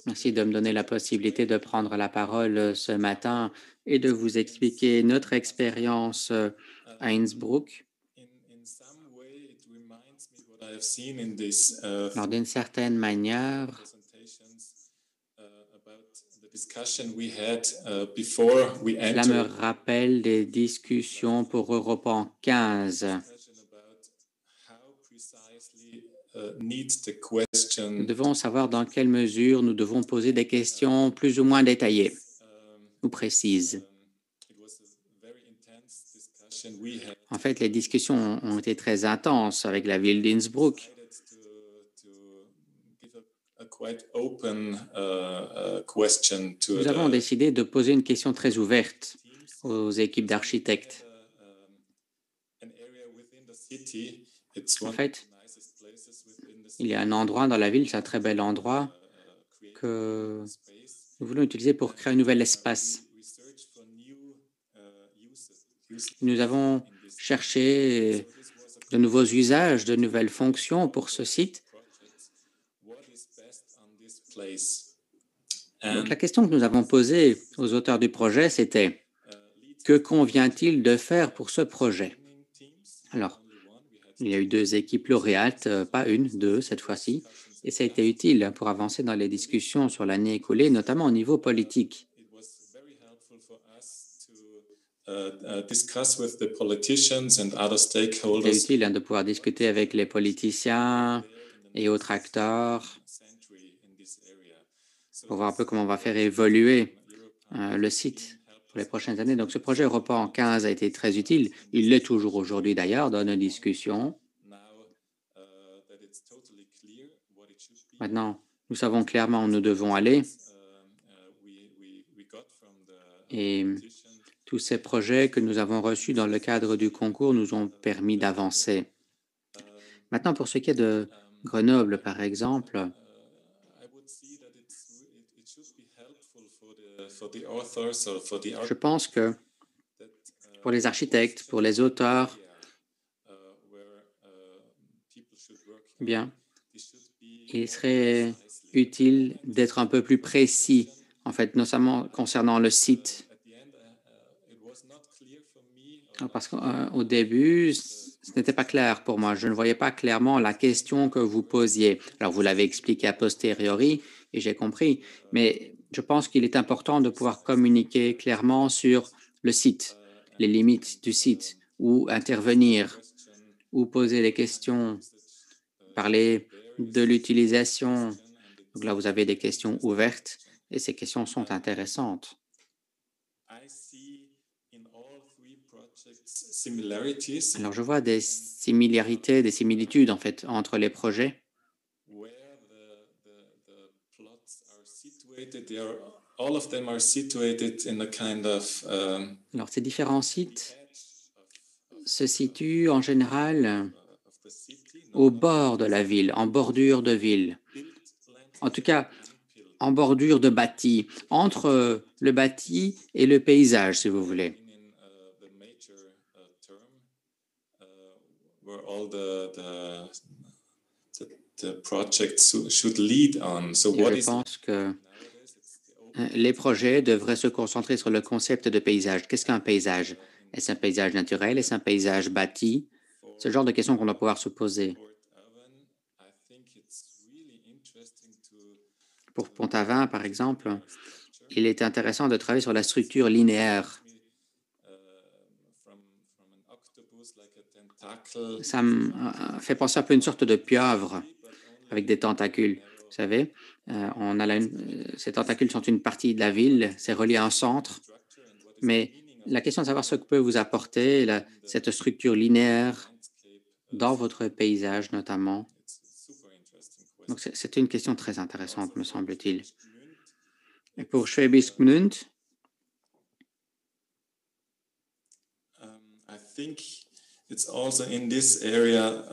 Merci de me donner la possibilité de prendre la parole ce matin et de vous expliquer notre expérience à Innsbruck. Alors, d'une certaine manière, cela me rappelle des discussions pour Europan 15. Nous devons savoir dans quelle mesure nous devons poser des questions plus ou moins détaillées ou précises. En fait, les discussions ont été très intenses avec la ville d'Innsbruck. Nous avons décidé de poser une question très ouverte aux équipes d'architectes. En fait, il y a un endroit dans la ville, c'est un très bel endroit que nous voulons utiliser pour créer un nouvel espace. Nous avons cherché de nouveaux usages, de nouvelles fonctions pour ce site. Donc, la question que nous avons posée aux auteurs du projet, c'était « Que convient-il de faire pour ce projet ?» Alors, il y a eu 2 équipes lauréates, pas une, 2 cette fois-ci, et ça a été utile pour avancer dans les discussions sur l'année écoulée, notamment au niveau politique. C'était utile de pouvoir discuter avec les politiciens et autres acteurs pour voir un peu comment on va faire évoluer le site pour les prochaines années. Donc, ce projet Europan 15 a été très utile. Il l'est toujours aujourd'hui, d'ailleurs, dans nos discussions. Maintenant, nous savons clairement où nous devons aller. Et tous ces projets que nous avons reçus dans le cadre du concours nous ont permis d'avancer. Maintenant, pour ce qui est de Grenoble, par exemple, je pense que pour les architectes, pour les auteurs, bien, il serait utile d'être un peu plus précis, en fait, notamment concernant le site. Parce qu'au début, ce n'était pas clair pour moi. Je ne voyais pas clairement la question que vous posiez. Alors, vous l'avez expliqué a posteriori et j'ai compris, mais je pense qu'il est important de pouvoir communiquer clairement sur le site, les limites du site, où intervenir, où poser des questions, parler de l'utilisation. Donc là, vous avez des questions ouvertes et ces questions sont intéressantes. Alors, je vois des similarités, des similitudes, en fait, entre les projets. Alors, ces différents sites se situent en général au bord de la ville, en bordure de ville. En tout cas, en bordure de bâti, entre le bâti et le paysage, si vous voulez. Je pense que les projets devraient se concentrer sur le concept de paysage. Qu'est-ce qu'un paysage? Est-ce un paysage naturel? Est-ce un paysage bâti? C'est le genre de questions qu'on doit pouvoir se poser. Pour Pont-Aven, par exemple, il est intéressant de travailler sur la structure linéaire. Ça me fait penser un peu à une sorte de pieuvre avec des tentacules. Vous savez, ces tentacules sont une partie de la ville, c'est relié à un centre. Mais la question de savoir ce que peut vous apporter cette structure linéaire dans votre paysage notamment. Donc, c'est une question très intéressante, me semble-t-il. Et pour Schwäbisch Gmünd, it's also in this area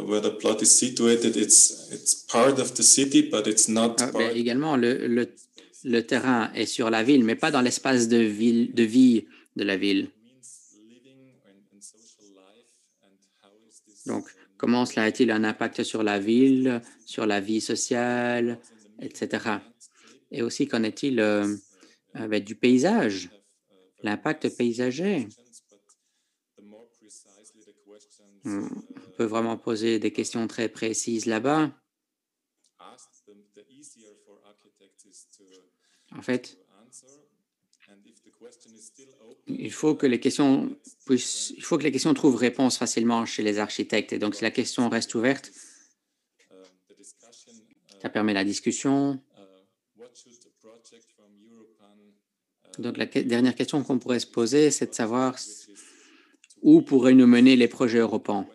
where the plot is situated. It's part of the city, but it's not part. Également, le le terrain est sur la ville, mais pas dans l'espace de vie de la ville. Donc, comment cela a-t-il un impact sur la ville, sur la vie sociale, etc. Et aussi, qu'en est-il du paysage, l'impact paysager? On peut vraiment poser des questions très précises là-bas. En fait, il faut que les questions trouvent réponse facilement chez les architectes. Et donc, si la question reste ouverte, ça permet la discussion. Donc, la dernière question qu'on pourrait se poser, c'est de savoir où pourraient nous mener les projets européens.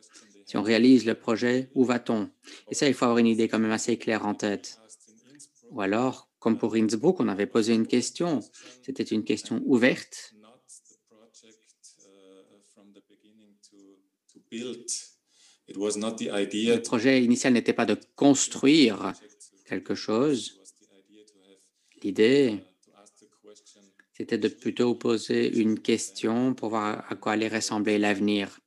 Si on réalise le projet, où va-t-on? Et ça, il faut avoir une idée quand même assez claire en tête. Ou alors, comme pour Innsbruck, on avait posé une question. C'était une question ouverte. Le projet initial n'était pas de construire quelque chose. L'idée, c'était de plutôt poser une question pour voir à quoi allait ressembler l'avenir.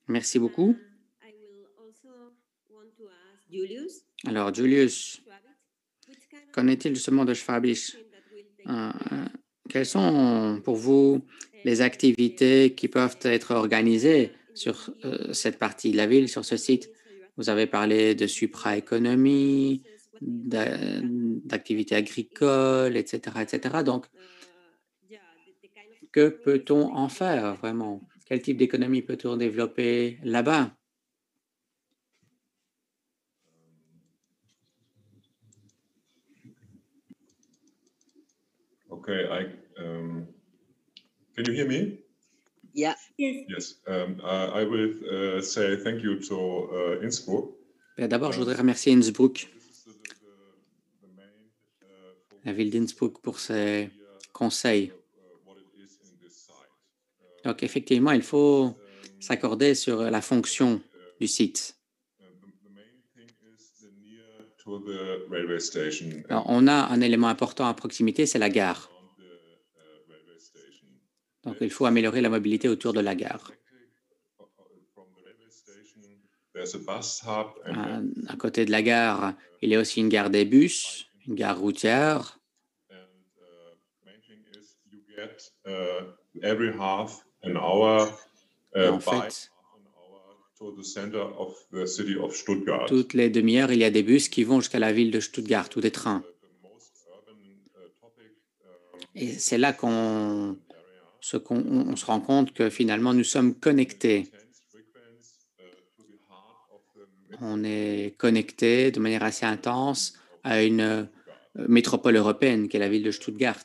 Merci beaucoup. Alors, Julius, qu'en est-il justement de Schwabisch? Quelles sont pour vous les activités qui peuvent être organisées sur cette partie de la ville, sur ce site? Vous avez parlé de supraéconomie, d'activités agricoles, etc., etc. Donc, que peut-on en faire vraiment? Quel type d'économie peut-on développer là-bas? Okay, can you hear me? Yeah. Yes. I will say thank you to Innsbruck. D'abord, je voudrais remercier Innsbruck, la ville d'Innsbruck, pour ses conseils. Donc, effectivement, il faut s'accorder sur la fonction du site. Alors, on a un élément important à proximité, c'est la gare. Donc, il faut améliorer la mobilité autour de la gare. À côté de la gare, il y a aussi une gare des bus, une gare routière. Et en fait, toutes les demi-heures, il y a des bus qui vont jusqu'à la ville de Stuttgart ou des trains. Et c'est là qu'on se rend compte que finalement, nous sommes connectés. On est connectés de manière assez intense à une métropole européenne qui est la ville de Stuttgart.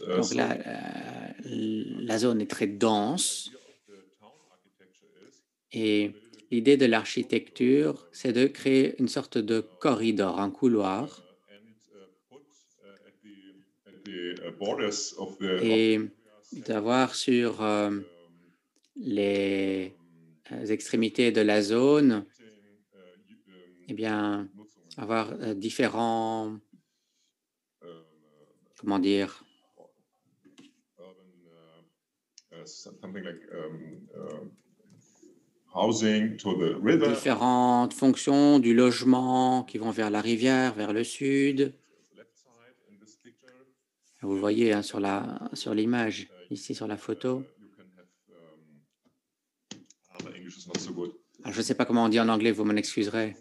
Donc la zone est très dense et l'idée de l'architecture, c'est de créer une sorte de corridor, un couloir, et d'avoir sur les extrémités de la zone, eh bien, avoir différents, comment dire, différentes fonctions du logement qui vont vers la rivière, vers le sud. Vous le voyez hein, sur l'image, ici sur la photo. Alors, je ne sais pas comment on dit en anglais, vous m'en excuserez.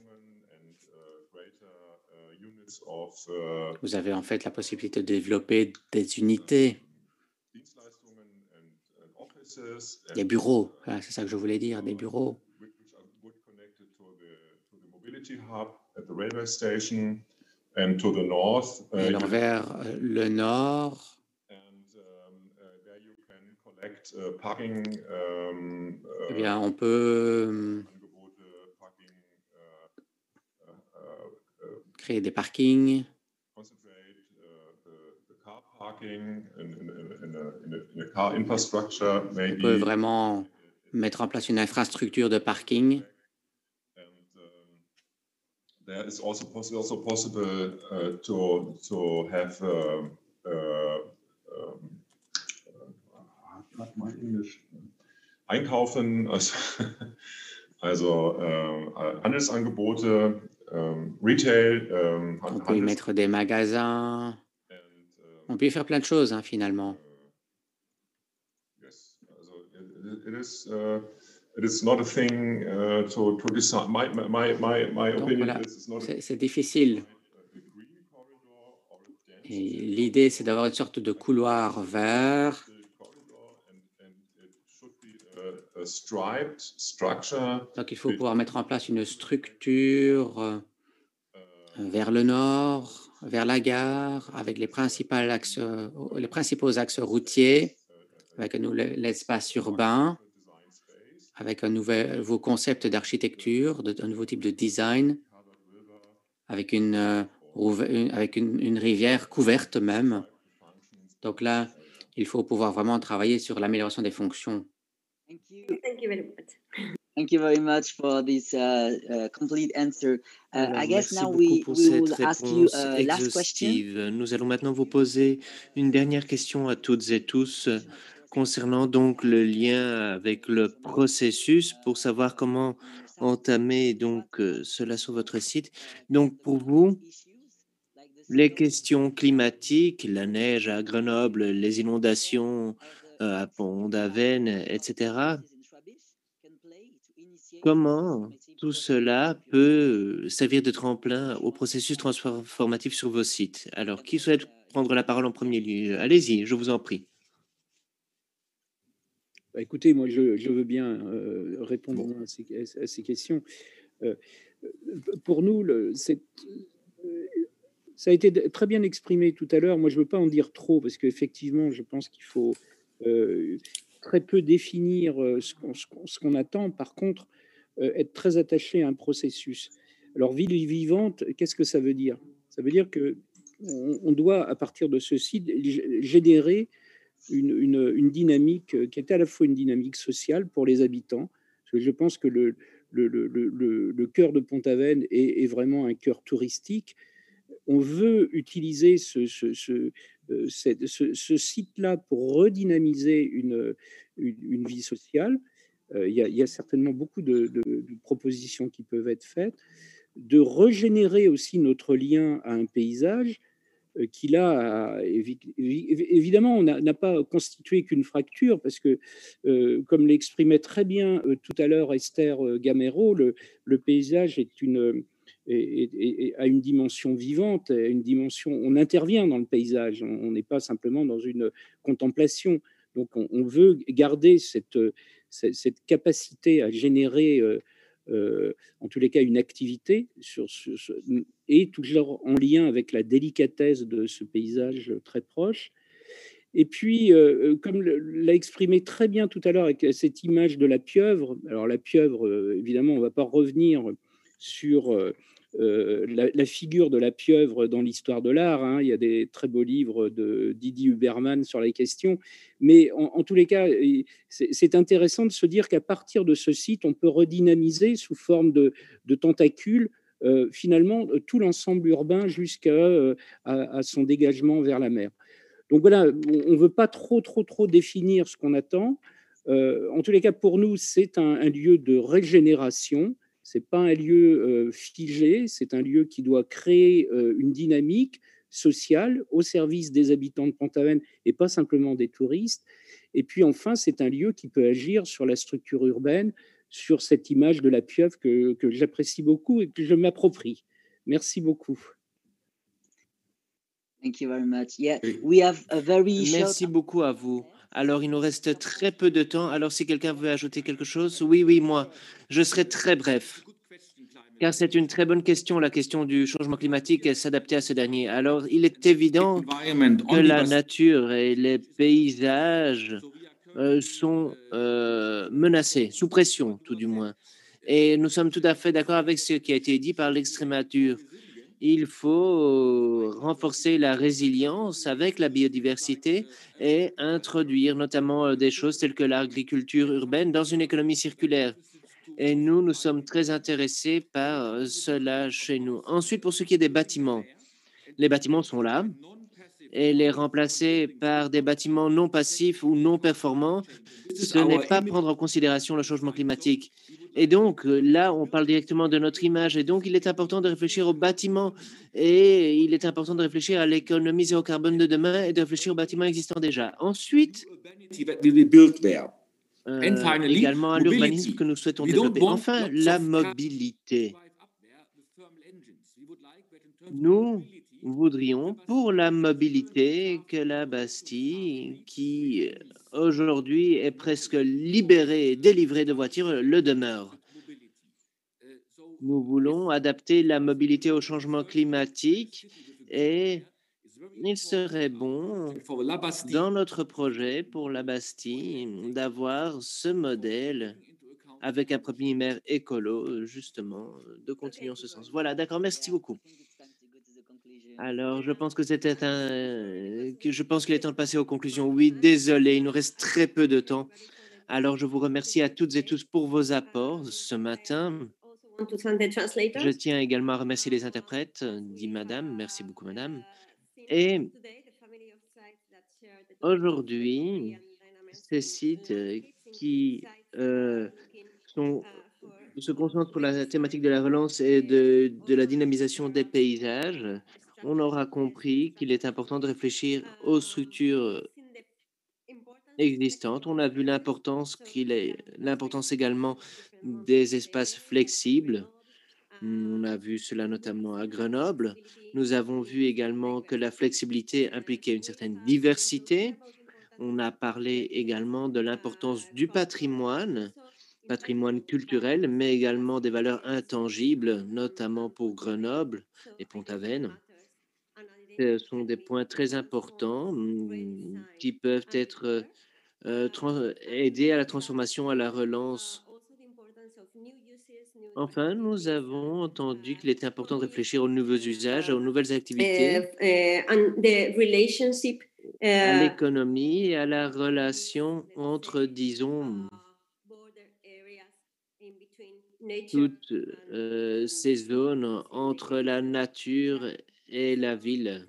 Vous avez en fait la possibilité de développer des unités, des bureaux, voilà, c'est ça que je voulais dire, des bureaux. Et alors vers le nord, eh bien, on peut créer des parkings. On peut vraiment mettre en place une infrastructure de parking there is also possible to have mal Englisch einkaufen, also Handelsangebote, Retail. On peut y mettre des magasins. On peut y faire plein de choses, hein, finalement. Yes, also it is not a thing to decide. My Donc opinion voilà, is it's not c'est difficile. Et l'idée, c'est d'avoir une sorte de couloir vert a striped structure. Donc, il faut pouvoir mettre en place une structure vers le nord, vers la gare, avec les principaux axes routiers, avec l'espace urbain, avec un nouveau concept d'architecture, un nouveau type de design, avec une rivière couverte même. Donc là, il faut pouvoir vraiment travailler sur l'amélioration des fonctions. Thank you very much. Thank you very much for this complete answer. Alors, I guess merci now beaucoup pour cette will ask you réponse a last question. exhaustive. Nous allons maintenant vous poser une dernière question à toutes et tous concernant donc le lien avec le processus pour savoir comment entamer donc cela sur votre site. Donc pour vous, les questions climatiques, la neige à Grenoble, les inondations à Pont-d'Aven, etc. Comment tout cela peut servir de tremplin au processus transformatif sur vos sites? Alors, qui souhaite prendre la parole en premier lieu? Allez-y, je vous en prie. Bah, écoutez, moi, je veux bien répondre à ces questions. Pour nous, ça a été très bien exprimé tout à l'heure. Moi, je ne veux pas en dire trop parce qu'effectivement, je pense qu'il faut très peu définir ce qu'on attend. Par contre, être très attaché à un processus. Alors, ville vivante, qu'est-ce que ça veut dire? Ça veut dire qu'on doit, à partir de ce site, générer une dynamique qui est à la fois une dynamique sociale pour les habitants, parce que je pense que le cœur de Pont-Aven est vraiment un cœur touristique. On veut utiliser ce site-là pour redynamiser une vie sociale. Il y a certainement beaucoup de propositions qui peuvent être faites, de régénérer aussi notre lien à un paysage qui là, évidemment, on n'a pas constitué qu'une fracture, parce que, comme l'exprimait très bien tout à l'heure Esther Gamero, le paysage a une dimension vivante, une dimension, on intervient dans le paysage, on n'est pas simplement dans une contemplation. Donc on veut garder cette capacité à générer en tous les cas une activité et toujours en lien avec la délicatesse de ce paysage très proche. Et puis, comme l'a exprimé très bien tout à l'heure avec cette image de la pieuvre, alors la pieuvre, évidemment, on ne va pas revenir sur la figure de la pieuvre dans l'histoire de l'art, hein. Il y a des très beaux livres de Didier Huberman sur les questions, mais en tous les cas, c'est intéressant de se dire qu'à partir de ce site, on peut redynamiser sous forme de tentacules finalement tout l'ensemble urbain jusqu'à son dégagement vers la mer. Donc voilà, on ne veut pas trop définir ce qu'on attend. En tous les cas, pour nous, c'est un lieu de régénération. Ce n'est pas un lieu figé, c'est un lieu qui doit créer une dynamique sociale au service des habitants de Pont-Aven et pas simplement des touristes. Et puis enfin, c'est un lieu qui peut agir sur la structure urbaine, sur cette image de la pieuvre que j'apprécie beaucoup et que je m'approprie. Merci beaucoup. Thank you very much. Yeah, we have a very Merci beaucoup à vous. Alors, il nous reste très peu de temps. Alors, si quelqu'un veut ajouter quelque chose, oui, moi, je serai très bref. Car c'est une très bonne question, la question du changement climatique et s'adapter à ce dernier. Alors, il est évident que la nature et les paysages sont menacés, sous pression, tout du moins. Et nous sommes tout à fait d'accord avec ce qui a été dit par l'extrémature. Il faut renforcer la résilience avec la biodiversité et introduire notamment des choses telles que l'agriculture urbaine dans une économie circulaire. Et nous sommes très intéressés par cela chez nous. Ensuite, pour ce qui est des bâtiments, les bâtiments sont là et les remplacer par des bâtiments non passifs ou non performants, ce n'est pas prendre en considération le changement climatique. Et donc, là, on parle directement de notre image. Et donc, il est important de réfléchir aux bâtiments et il est important de réfléchir à l'économie zéro carbone de demain et de réfléchir aux bâtiments existants déjà. Ensuite, également à l'urbanisme que nous souhaitons développer. Enfin, la mobilité. Nous voudrions pour la mobilité que la Bastille, qui aujourd'hui est presque libérée, délivrée de voitures, le demeure. Nous voulons adapter la mobilité au changement climatique et il serait bon dans notre projet pour la Bastille d'avoir ce modèle avec un premier maire écolo, justement, de continuer en ce sens. Voilà, d'accord, merci beaucoup. Alors, je pense que je pense qu'il est temps de passer aux conclusions. Oui, désolé, il nous reste très peu de temps. Alors, je vous remercie à toutes et tous pour vos apports ce matin. Je tiens également à remercier les interprètes, dit Madame. Merci beaucoup, Madame. Et aujourd'hui, ces sites qui se concentrent sur la thématique de la relance et de la dynamisation des paysages, on aura compris qu'il est important de réfléchir aux structures existantes. On a vu l'importance également des espaces flexibles. On a vu cela notamment à Grenoble. Nous avons vu également que la flexibilité impliquait une certaine diversité. On a parlé également de l'importance du patrimoine culturel, mais également des valeurs intangibles, notamment pour Grenoble et Pont-Aven. Ce sont des points très importants qui peuvent être aider à la transformation, à la relance. Enfin, nous avons entendu qu'il était important de réfléchir aux nouveaux usages, aux nouvelles activités, à l'économie et à la relation entre, disons, toutes ces zones entre la nature et la ville,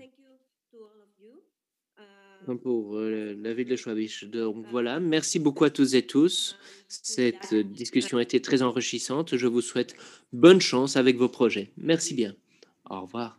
comme pour la ville de Schwäbisch. Donc voilà, merci beaucoup à tous et tous. Cette discussion a été très enrichissante. Je vous souhaite bonne chance avec vos projets. Merci bien. Au revoir.